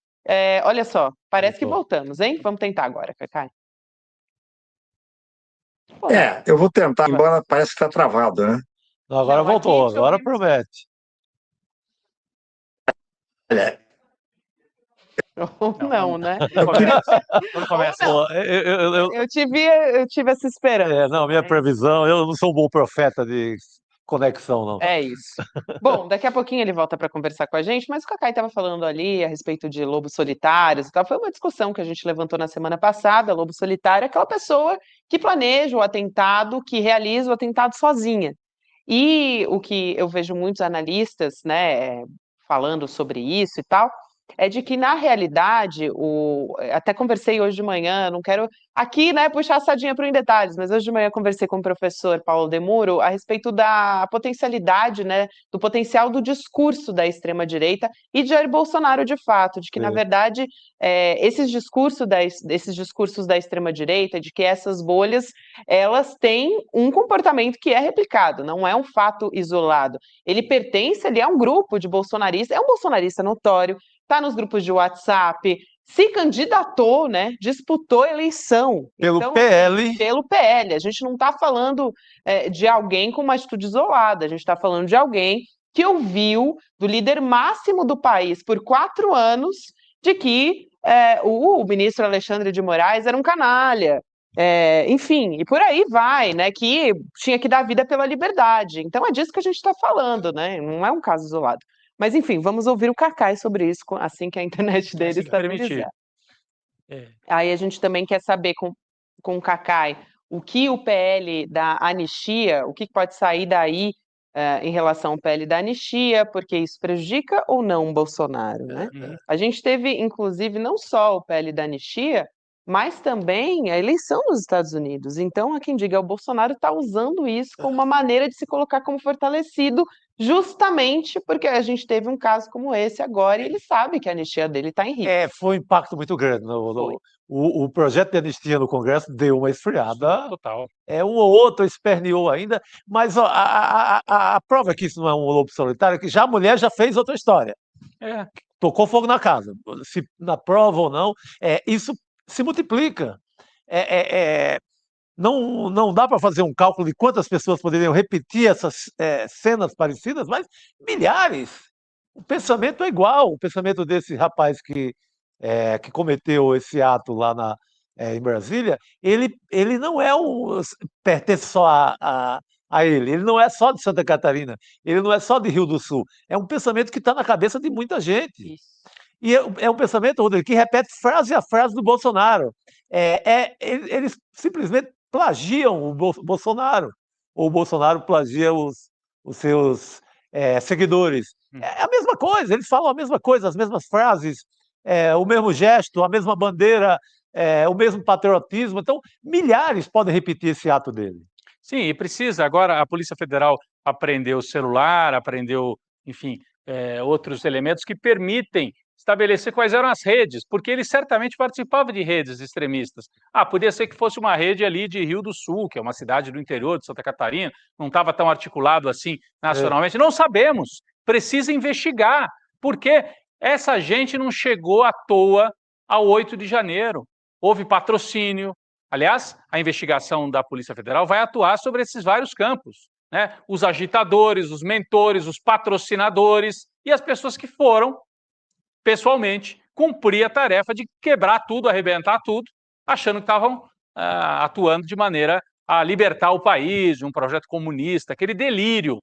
Olha só, parece que Voltou. voltamos, hein? Vamos tentar agora, Cacai. Eu vou tentar, embora parece que está travado, né? Agora Não, voltou, aqui te agora ouvimos. promete. Olha, Ou não, né? Quando começa. Pô, Eu tive essa esperança. não, minha previsão, eu não sou um bom profeta de conexão, não. É isso. Bom, daqui a pouquinho ele volta para conversar com a gente, mas o Cacai estava falando ali a respeito de lobos solitários e tal. Foi uma discussão que a gente levantou na semana passada. Lobo solitário é aquela pessoa que planeja o atentado, que realiza o atentado sozinha. E o que eu vejo muitos analistas, né, falando sobre isso e tal, é de que, na realidade, até conversei hoje de manhã, não quero aqui, né, puxar a sardinha para o Em Detalhes, mas hoje de manhã conversei com o professor Paulo Demuro a respeito da potencialidade, né, do potencial do discurso da extrema-direita e de Jair Bolsonaro, de fato, de que, na verdade, esses discursos da extrema-direita, de que essas bolhas, elas têm um comportamento que é replicado, não é um fato isolado. Ele pertence ali a um grupo de bolsonaristas, é um bolsonarista notório, está nos grupos de WhatsApp, se candidatou, né? Disputou a eleição. Pelo Então, PL. Pelo PL. A gente não está falando de alguém com uma atitude isolada, a gente está falando de alguém que ouviu do líder máximo do país por 4 anos de que o ministro Alexandre de Moraes era um canalha. Enfim, e por aí vai, né? Que tinha que dar vida pela liberdade. Então é disso que a gente está falando, né? Não é um caso isolado. Mas, enfim, vamos ouvir o Cacai sobre isso assim que a internet dele estabilizar. Aí a gente também quer saber com o Cacai o que o PL da anistia, o que pode sair daí em relação ao PL da anistia, porque isso prejudica ou não o Bolsonaro, né? A gente teve, inclusive, não só o PL da anistia, mas também a eleição nos Estados Unidos. Então, há quem diga, o Bolsonaro está usando isso como uma maneira de se colocar como fortalecido, justamente porque a gente teve um caso como esse agora e ele sabe que a anistia dele está em risco. Foi um impacto muito grande. O projeto de anistia no Congresso deu uma esfriada. Total. Um ou outro esperneou ainda, mas a prova que isso não é um lobo solitário é que já a mulher já fez outra história. Tocou fogo na casa. Se na prova ou não, isso se multiplica. Não dá para fazer um cálculo de quantas pessoas poderiam repetir essas cenas parecidas, mas milhares. O pensamento é igual. O pensamento desse rapaz que cometeu esse ato lá em Brasília, ele não pertence só a ele. Ele não é só de Santa Catarina. Ele não é só de Rio do Sul. É um pensamento que está na cabeça de muita gente. Isso. E é um pensamento, Rodrigo, que repete frase a frase do Bolsonaro. Eles simplesmente plagiam o Bolsonaro. Ou o Bolsonaro plagia os seus seguidores. É a mesma coisa, eles falam a mesma coisa, as mesmas frases, o mesmo gesto, a mesma bandeira, o mesmo patriotismo. Então, milhares podem repetir esse ato dele. Sim, e precisa. Agora, a Polícia Federal apreendeu o celular, apreendeu, enfim, outros elementos que permitem estabelecer quais eram as redes, porque ele certamente participava de redes extremistas. Podia ser que fosse uma rede ali de Rio do Sul, que é uma cidade do interior de Santa Catarina, não estava tão articulado assim nacionalmente. Não sabemos, precisa investigar, porque essa gente não chegou à toa ao 8 de janeiro. Houve patrocínio. Aliás, a investigação da Polícia Federal vai atuar sobre esses vários campos, né? Os agitadores, os mentores, os patrocinadores e as pessoas que foram pessoalmente cumprir a tarefa de quebrar tudo, arrebentar tudo, achando que estavam atuando de maneira a libertar o país de um projeto comunista, aquele delírio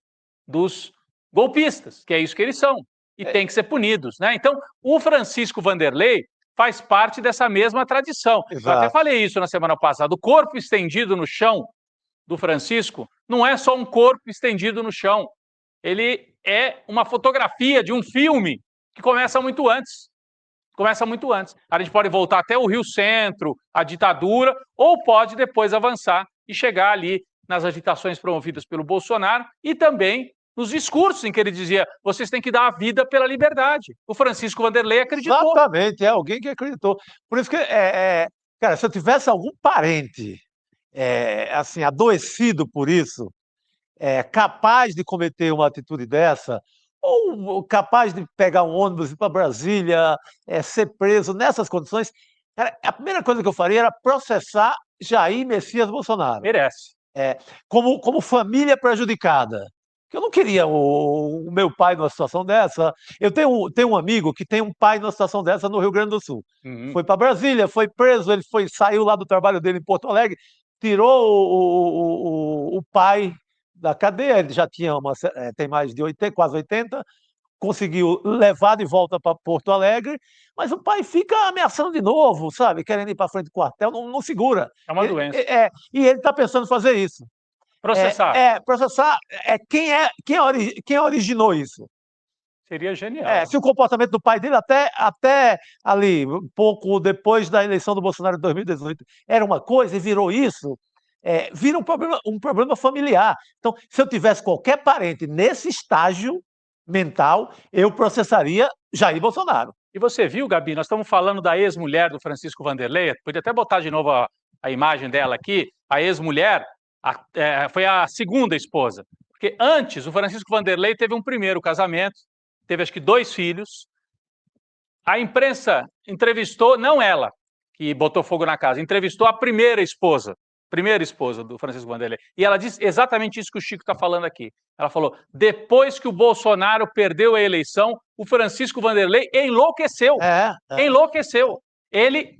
dos golpistas, que é isso que eles são, e têm que ser punidos, né? Então, o Francisco Vanderlei faz parte dessa mesma tradição. Exato. Eu até falei isso na semana passada. O corpo estendido no chão do Francisco não é só um corpo estendido no chão. Ele é uma fotografia de um filme que começa muito antes. A gente pode voltar até o Rio Centro, a ditadura, ou pode depois avançar e chegar ali nas agitações promovidas pelo Bolsonaro e também nos discursos em que ele dizia: vocês têm que dar a vida pela liberdade. O Francisco Vanderlei acreditou. Exatamente, alguém que acreditou. Por isso que, cara, se eu tivesse algum parente assim, adoecido por isso, capaz de cometer uma atitude dessa, ou capaz de pegar um ônibus e ir para Brasília, ser preso nessas condições, cara, a primeira coisa que eu faria era processar Jair Messias Bolsonaro. Merece. Como família prejudicada. Eu não queria o meu pai numa situação dessa. Eu tenho um amigo que tem um pai numa situação dessa no Rio Grande do Sul. Foi para Brasília, foi preso, ele saiu lá do trabalho dele em Porto Alegre, tirou o pai da cadeia, ele já tinha tem mais de 80, quase 80, conseguiu levar de volta para Porto Alegre, mas o pai fica ameaçando de novo, sabe? Querendo ir para frente do quartel, não segura. É uma doença. E ele está pensando em fazer isso. Processar. Processar quem originou isso. Seria genial. Se o comportamento do pai dele até ali, um pouco depois da eleição do Bolsonaro em 2018, era uma coisa e virou isso, vira um problema familiar. Então, se eu tivesse qualquer parente nesse estágio mental, eu processaria Jair Bolsonaro. E você viu, Gabi, nós estamos falando da ex-mulher do Francisco Vanderlei, podia até botar de novo a imagem dela aqui, a ex-mulher foi a segunda esposa, porque antes o Francisco Vanderlei teve um primeiro casamento, teve acho que 2 filhos, a imprensa entrevistou, não ela, que botou fogo na casa, entrevistou a primeira esposa do Francisco Vanderlei, e ela disse exatamente isso que o Chico está falando aqui. Ela falou, depois que o Bolsonaro perdeu a eleição, o Francisco Vanderlei enlouqueceu. Enlouqueceu. Ele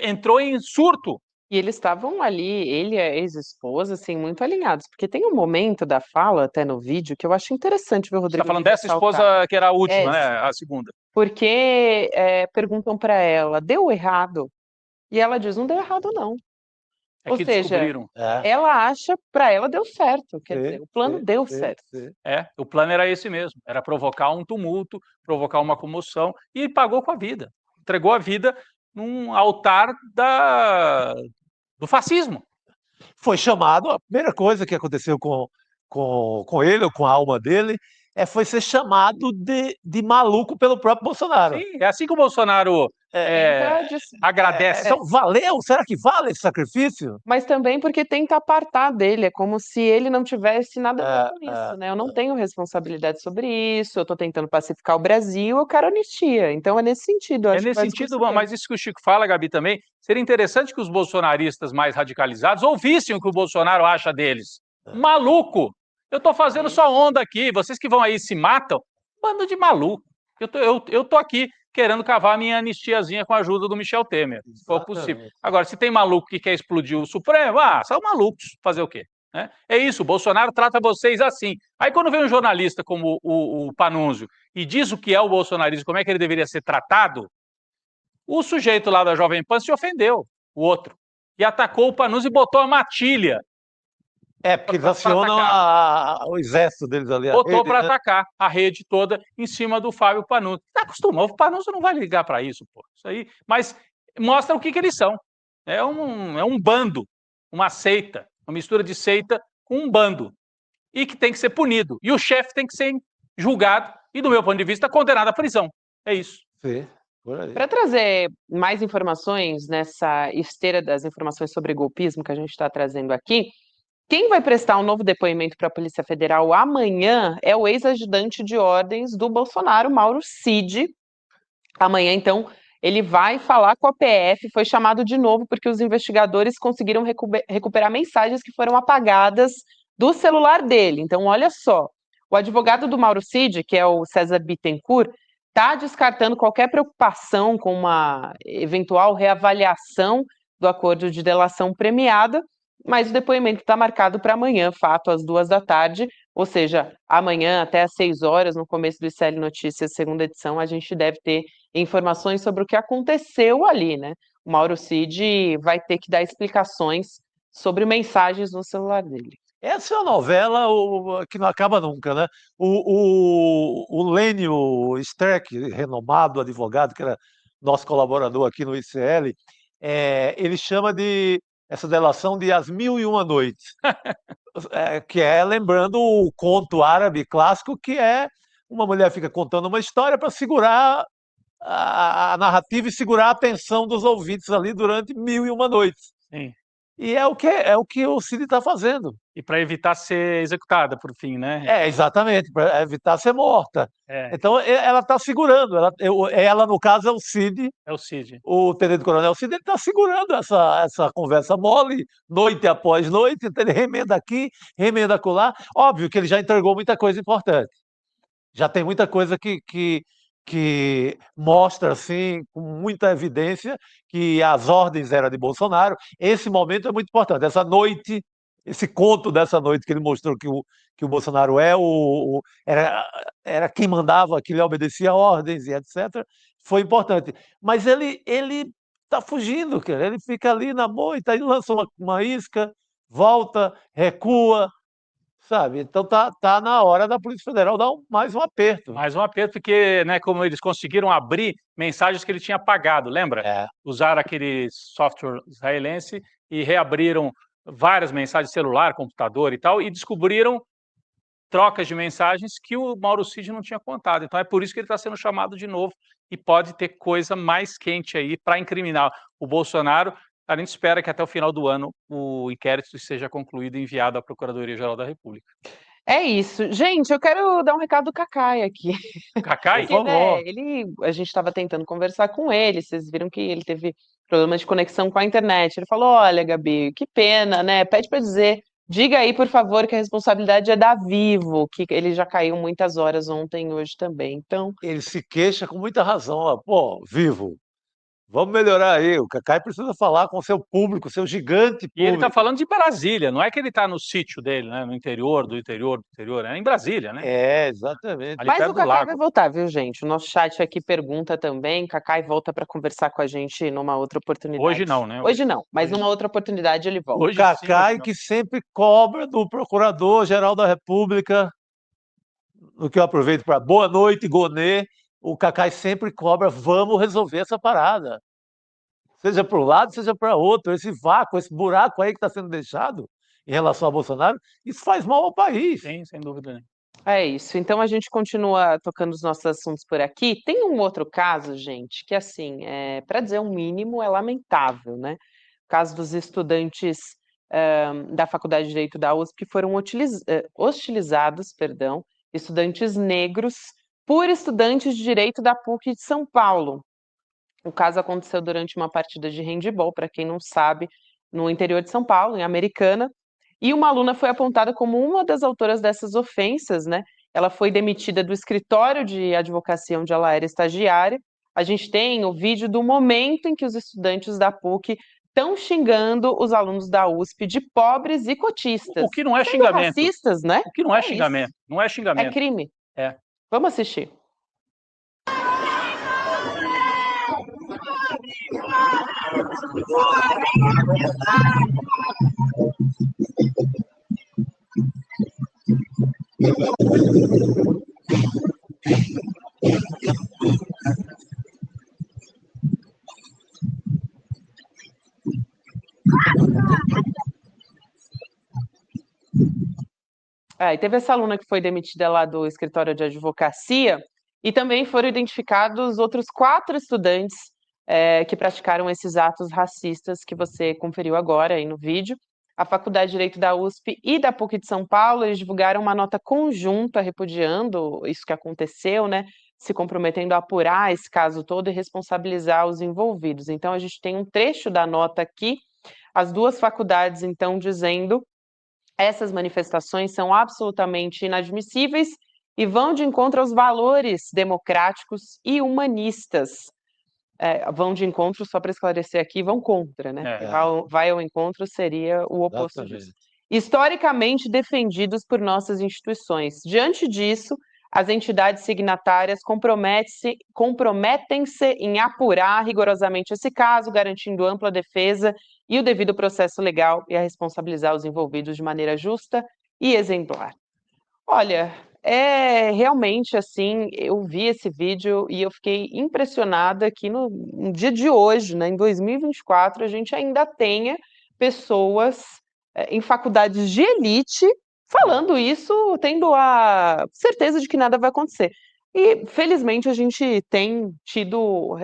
entrou em surto. E eles estavam ali, ele e a ex-esposa, assim, muito alinhados, porque tem um momento da fala, até no vídeo, que eu acho interessante ver o Rodrigo. Você está falando dessa esposa que era a última, né? A segunda. Porque perguntam para ela, deu errado? E ela diz, não deu errado, não. Ou seja, ela acha, para ela deu certo, quer dizer, o plano deu certo. O plano era esse mesmo, era provocar um tumulto, provocar uma comoção, e pagou com a vida. Entregou a vida num altar do fascismo. Foi chamado, a primeira coisa que aconteceu com ele, ou com a alma dele, foi ser chamado de maluco pelo próprio Bolsonaro. Sim, é assim que o Bolsonaro agradece. Então, valeu? Será que vale esse sacrifício? Mas também porque tenta apartar dele, é como se ele não tivesse nada a ver com isso, né? Eu não tenho responsabilidade sobre isso, eu estou tentando pacificar o Brasil, eu quero anistia. Então é nesse sentido. É nesse sentido, mas isso que o Chico fala, Gabi, também, seria interessante que os bolsonaristas mais radicalizados ouvissem o que o Bolsonaro acha deles. Maluco! Eu estou fazendo só onda aqui, vocês que vão aí se matam, bando de maluco. Eu tô aqui querendo cavar a minha anistiazinha com a ajuda do Michel Temer, se for possível. Agora, se tem maluco que quer explodir o Supremo, são malucos, fazer o quê? É isso, o Bolsonaro trata vocês assim. Aí quando vem um jornalista como o Panunzio e diz o que é o bolsonarismo, como é que ele deveria ser tratado, o sujeito lá da Jovem Pan se ofendeu, o outro, e atacou o Panunzio e botou a matilha. Porque eles acionam o exército deles ali. Botou para atacar a rede toda em cima do Fábio Panunzio. Está acostumado, o Panunzio não vai ligar para isso, pô. Isso aí, mas mostra o que eles são. É um bando, uma seita, uma mistura de seita com um bando. E que tem que ser punido. E o chefe tem que ser julgado e, do meu ponto de vista, condenado à prisão. É isso. Sim. Para trazer mais informações nessa esteira das informações sobre golpismo que a gente está trazendo aqui, quem vai prestar um novo depoimento para a Polícia Federal amanhã é o ex-ajudante de ordens do Bolsonaro, Mauro Cid. Amanhã, então, ele vai falar com a PF, foi chamado de novo porque os investigadores conseguiram recuperar mensagens que foram apagadas do celular dele. Então, olha só, o advogado do Mauro Cid, que é o César Bittencourt, está descartando qualquer preocupação com uma eventual reavaliação do acordo de delação premiada, mas o depoimento está marcado para amanhã, fato, às 14h, ou seja, amanhã até às 6h, no começo do ICL Notícias, segunda edição, a gente deve ter informações sobre o que aconteceu ali, né? O Mauro Cid vai ter que dar explicações sobre mensagens no celular dele. Essa é uma novela que não acaba nunca, né? O Lênio Streck, renomado advogado, que era nosso colaborador aqui no ICL, ele chama essa delação de As Mil e Uma Noites, que é lembrando o conto árabe clássico, que é uma mulher fica contando uma história para segurar a narrativa e segurar a atenção dos ouvintes ali durante 1001 noites. Sim. E é o que o Cid está fazendo. E para evitar ser executada, por fim, né? Exatamente, para evitar ser morta. É. Então, ela está segurando. Ela, no caso, é o Cid. É o Cid. O tenente-coronel Cid está segurando essa conversa mole, noite após noite. Então ele remenda aqui, remenda acolá. Óbvio que ele já entregou muita coisa importante. Já tem muita coisa que mostra, assim, com muita evidência, que as ordens eram de Bolsonaro. Esse momento é muito importante. Essa noite, esse conto dessa noite que ele mostrou que o Bolsonaro era quem mandava, que ele obedecia ordens e etc., foi importante. Mas ele está fugindo, cara. Ele fica ali na moita, aí lança uma isca, volta, recua, sabe? Então tá na hora da Polícia Federal dar mais um aperto. Mais um aperto, porque, né, como eles conseguiram abrir mensagens que ele tinha apagado, lembra? Usaram aquele software israelense e reabriram várias mensagens, celular, computador e tal, e descobriram trocas de mensagens que o Mauro Cid não tinha contado. Então é por isso que ele está sendo chamado de novo e pode ter coisa mais quente aí para incriminar o Bolsonaro. A gente espera que até o final do ano o inquérito seja concluído e enviado à Procuradoria-Geral da República. É isso. Gente, eu quero dar um recado do Cacai aqui. Cacai? Porque, né, a gente estava tentando conversar com ele, vocês viram que ele teve problema de conexão com a internet. Ele falou, olha, Gabi, que pena, né? Pede para dizer, diga aí, por favor, que a responsabilidade é da Vivo, que ele já caiu muitas horas ontem e hoje também. Então, ele se queixa com muita razão. Ó. Pô, Vivo, vamos melhorar aí. O Cacai precisa falar com o seu público, seu gigante público. E ele está falando de Brasília, não é que ele está no sítio dele, né? No interior do interior, é em Brasília, né? Exatamente. Ali mas perto o do Cacai lago. vai voltar, viu, gente? O nosso chat aqui pergunta também. Cacai volta para conversar com a gente numa outra oportunidade. Hoje não, né? Hoje não, mas numa outra oportunidade ele volta. O Cacai que sempre cobra do Procurador-Geral da República, no que eu aproveito para boa noite, Gonê. O Cacai sempre cobra, vamos resolver essa parada. Seja para um lado, seja para outro. Esse vácuo, esse buraco aí que está sendo deixado em relação a Bolsonaro, isso faz mal ao país. Sim, sem dúvida nenhuma. É isso. Então a gente continua tocando os nossos assuntos por aqui. Tem um outro caso, gente, que assim, para dizer o mínimo, é lamentável, né? O caso dos estudantes da Faculdade de Direito da USP que foram hostilizados, estudantes negros, por estudantes de Direito da PUC de São Paulo. O caso aconteceu durante uma partida de handebol, para quem não sabe, no interior de São Paulo, em Americana, e uma aluna foi apontada como uma das autoras dessas ofensas, né? Ela foi demitida do escritório de advocacia onde ela era estagiária. A gente tem o vídeo do momento em que os estudantes da PUC estão xingando os alunos da USP de pobres e cotistas. O que não é sendo xingamento. racistas, né? O que não é xingamento. Isso. Não é xingamento. É crime. É. Vamos assistir. E teve essa aluna que foi demitida lá do escritório de advocacia e também foram identificados outros 4 estudantes que praticaram esses atos racistas que você conferiu agora aí no vídeo. A Faculdade de Direito da USP e da PUC de São Paulo, eles divulgaram uma nota conjunta repudiando isso que aconteceu, né? Se comprometendo a apurar esse caso todo e responsabilizar os envolvidos. Então, a gente tem um trecho da nota aqui, as 2 faculdades, então, dizendo: essas manifestações são absolutamente inadmissíveis e vão de encontro aos valores democráticos e humanistas. Vão de encontro, só para esclarecer aqui, vão contra, né? Vai ao encontro seria o oposto disso. Historicamente defendidos por nossas instituições. Diante disso, as entidades signatárias comprometem-se em apurar rigorosamente esse caso, garantindo ampla defesa e o devido processo legal e a responsabilizar os envolvidos de maneira justa e exemplar. Olha, realmente assim, eu vi esse vídeo e eu fiquei impressionada que no dia de hoje, né, em 2024, a gente ainda tenha pessoas em faculdades de elite falando isso, tendo a certeza de que nada vai acontecer. E, felizmente, a gente tem tido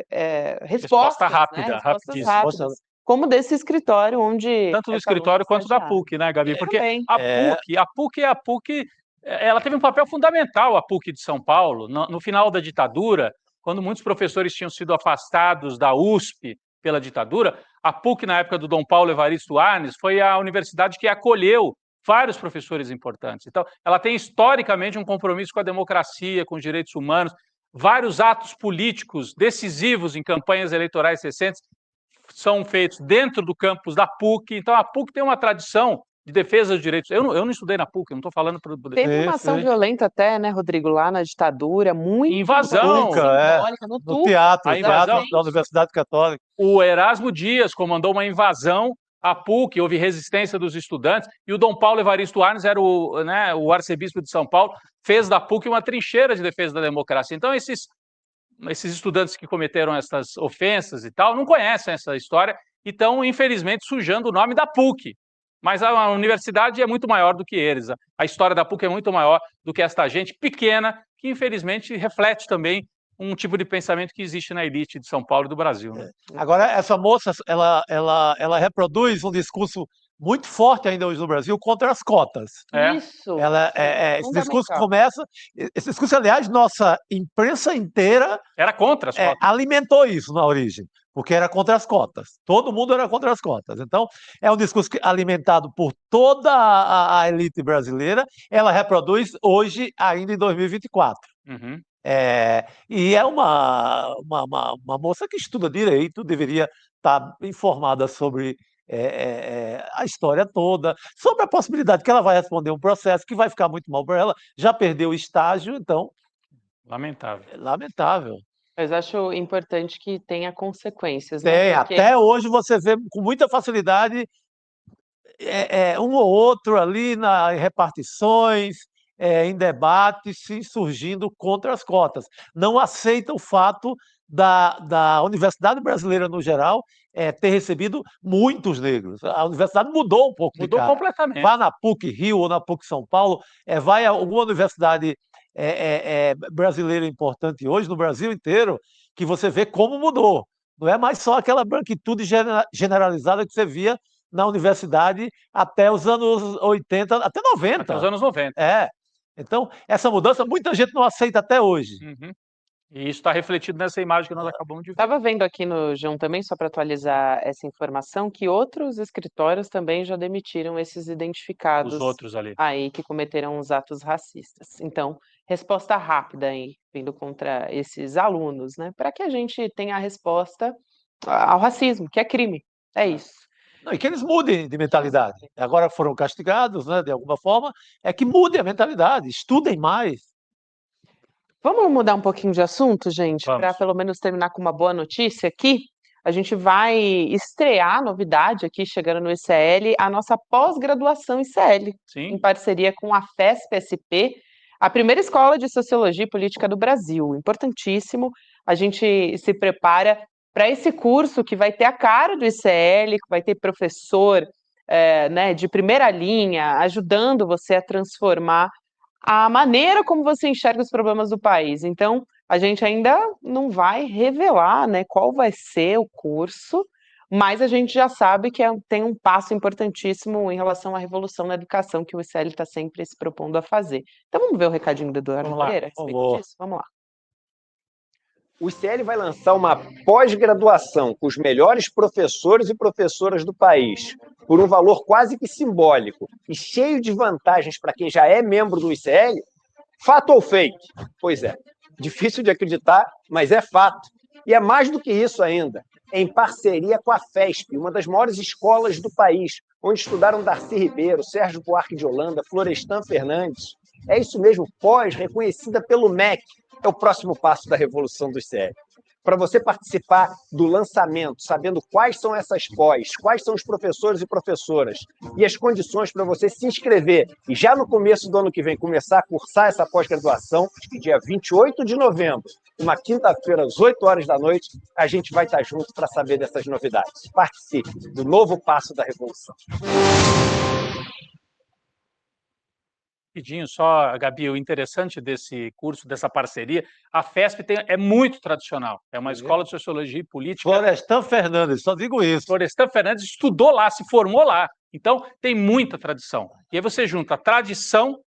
respostas rápida, rápidas. como desse escritório onde... Tanto do escritório quanto da PUC, né, Gabi? Porque a PUC, ela teve um papel fundamental, a PUC de São Paulo, no final da ditadura, quando muitos professores tinham sido afastados da USP pela ditadura. A PUC, na época do Dom Paulo Evaristo Arnes, foi a universidade que acolheu vários professores importantes. Então, ela tem historicamente um compromisso com a democracia, com os direitos humanos. Vários atos políticos decisivos em campanhas eleitorais recentes são feitos dentro do campus da PUC. Então, a PUC tem uma tradição de defesa dos direitos. Eu não estudei na PUC, eu não estou falando... Teve uma ação violenta até, né, Rodrigo, lá na ditadura, muito invasão, simbólica, no teatro da Universidade Católica. O Erasmo Dias comandou uma invasão à PUC, houve resistência dos estudantes, e o Dom Paulo Evaristo Arnes era o arcebispo de São Paulo, fez da PUC uma trincheira de defesa da democracia. Então, esses estudantes que cometeram essas ofensas e tal, não conhecem essa história e estão, infelizmente, sujando o nome da PUC. Mas a universidade é muito maior do que eles. A história da PUC é muito maior do que esta gente pequena, que, infelizmente, reflete também um tipo de pensamento que existe na elite de São Paulo e do Brasil. Né? Agora, essa moça, ela reproduz um discurso muito forte ainda hoje no Brasil contra as cotas. Isso. Esse discurso começa... Esse discurso, aliás, nossa imprensa inteira... Era contra as cotas. Alimentou isso na origem, porque era contra as cotas. Todo mundo era contra as cotas. Então, é um discurso alimentado por toda a elite brasileira. Ela reproduz hoje, ainda em 2024. Uhum. E é uma moça que estuda direito, deveria estar informada sobre a história toda, sobre a possibilidade que ela vai responder um processo que vai ficar muito mal para ela, já perdeu o estágio, então... Lamentável. Lamentável. Mas acho importante que tenha consequências. Tem, né? Porque... até hoje você vê com muita facilidade um ou outro ali em repartições, em debates, surgindo contra as cotas. Não aceita o fato da Universidade Brasileira, no geral, ter recebido muitos negros. A universidade mudou um pouco. Mudou completamente. Vá na PUC Rio ou na PUC São Paulo, vai a alguma universidade brasileira importante hoje, no Brasil inteiro, que você vê como mudou. Não é mais só aquela branquitude generalizada que você via na universidade até os anos 80, até 90. Até os anos 90. Então, essa mudança, muita gente não aceita até hoje. Uhum. E isso está refletido nessa imagem que nós acabamos de ver. Estava vendo aqui no G1 também, só para atualizar essa informação, que outros escritórios também já demitiram esses identificados. Os outros ali. Aí que cometeram os atos racistas. Então, resposta rápida aí, vindo contra esses alunos, né? Para que a gente tenha a resposta ao racismo, que é crime. É isso. Não, e que eles mudem de mentalidade. Agora foram castigados, né, de alguma forma, que mudem a mentalidade, estudem mais. Vamos mudar um pouquinho de assunto, gente, para pelo menos terminar com uma boa notícia aqui. A gente vai estrear novidade aqui, chegando no ICL, a nossa pós-graduação ICL, em parceria com a FESP-SP, a primeira escola de Sociologia e Política do Brasil. Importantíssimo, a gente se prepara para esse curso que vai ter a cara do ICL, que vai ter professor né, de primeira linha, ajudando você a transformar a maneira como você enxerga os problemas do país. Então, a gente ainda não vai revelar, né, qual vai ser o curso, mas a gente já sabe que tem um passo importantíssimo em relação à revolução na educação que o ICL está sempre se propondo a fazer. Então, vamos ver o recadinho do Eduardo Pereira a respeito disso? Vamos lá. O ICL vai lançar uma pós-graduação com os melhores professores e professoras do país, por um valor quase que simbólico e cheio de vantagens para quem já é membro do ICL. Fato ou fake? Pois é, difícil de acreditar, mas é fato. E é mais do que isso ainda, em parceria com a FESP, uma das maiores escolas do país, onde estudaram Darcy Ribeiro, Sérgio Buarque de Holanda, Florestan Fernandes. É isso mesmo, pós, reconhecida pelo MEC, é o próximo passo da revolução do ICL. Para você participar do lançamento, sabendo quais são essas pós, quais são os professores e professoras e as condições para você se inscrever e já no começo do ano que vem começar a cursar essa pós-graduação, dia 28 de novembro, uma quinta-feira, às 8 horas da noite, a gente vai estar junto para saber dessas novidades. Participe do novo passo da revolução. Rapidinho só, Gabi, o interessante desse curso, dessa parceria, a FESP é muito tradicional. É uma escola de Sociologia e Política. Florestan Fernandes, só digo isso. Florestan Fernandes estudou lá, se formou lá. Então, tem muita tradição. E aí você junta a tradição,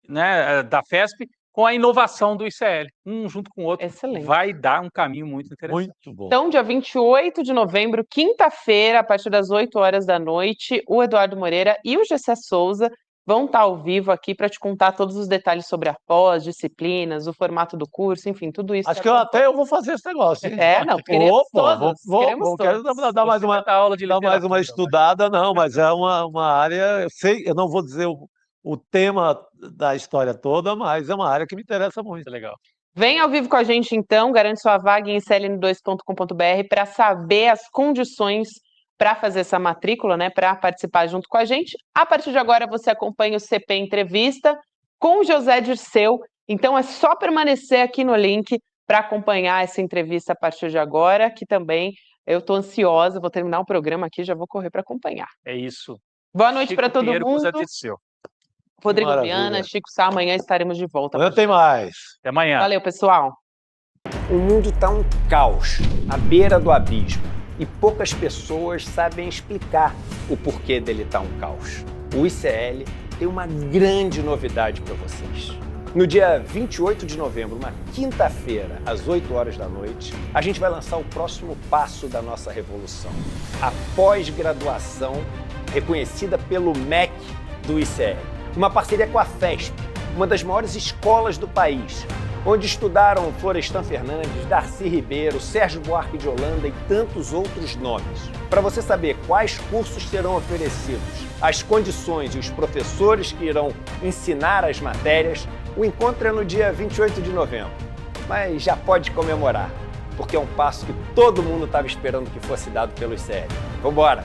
né, da FESP com a inovação do ICL. Um junto com o outro. Excelente. Vai dar um caminho muito interessante. Muito bom. Então, dia 28 de novembro, quinta-feira, a partir das 8 horas da noite, o Eduardo Moreira e o Gessé Souza vão estar ao vivo aqui para te contar todos os detalhes sobre a pós, disciplinas, o formato do curso, enfim, tudo isso. Acho que eu vou fazer esse negócio. Hein? Não, queremos todos. Quero dar mais uma estudada, não, mas é uma área, eu sei, eu não vou dizer o tema da história toda, mas é uma área que me interessa muito. Legal. Vem ao vivo com a gente, então, garante sua vaga em icln2.com.br para saber as condições para fazer essa matrícula, né, para participar junto com a gente. A partir de agora, você acompanha o CP Entrevista com o José Dirceu. Então, é só permanecer aqui no link para acompanhar essa entrevista a partir de agora, que também eu estou ansiosa, vou terminar o programa aqui, já vou correr para acompanhar. É isso. Boa noite para todo mundo. José Dirceu. Rodrigo Viana, Chico Sá, amanhã estaremos de volta. Amanhã tem mais. Até amanhã. Valeu, pessoal. O mundo está um caos, à beira do abismo. E poucas pessoas sabem explicar o porquê dele estar um caos. O ICL tem uma grande novidade para vocês. No dia 28 de novembro, uma quinta-feira, às 8 horas da noite, a gente vai lançar o próximo passo da nossa revolução. A pós-graduação reconhecida pelo MEC do ICL. Uma parceria com a FESP, uma das maiores escolas do país, onde estudaram Florestan Fernandes, Darcy Ribeiro, Sérgio Buarque de Holanda e tantos outros nomes. Para você saber quais cursos serão oferecidos, as condições e os professores que irão ensinar as matérias, o encontro é no dia 28 de novembro. Mas já pode comemorar, porque é um passo que todo mundo estava esperando que fosse dado pelo ICL. Vambora!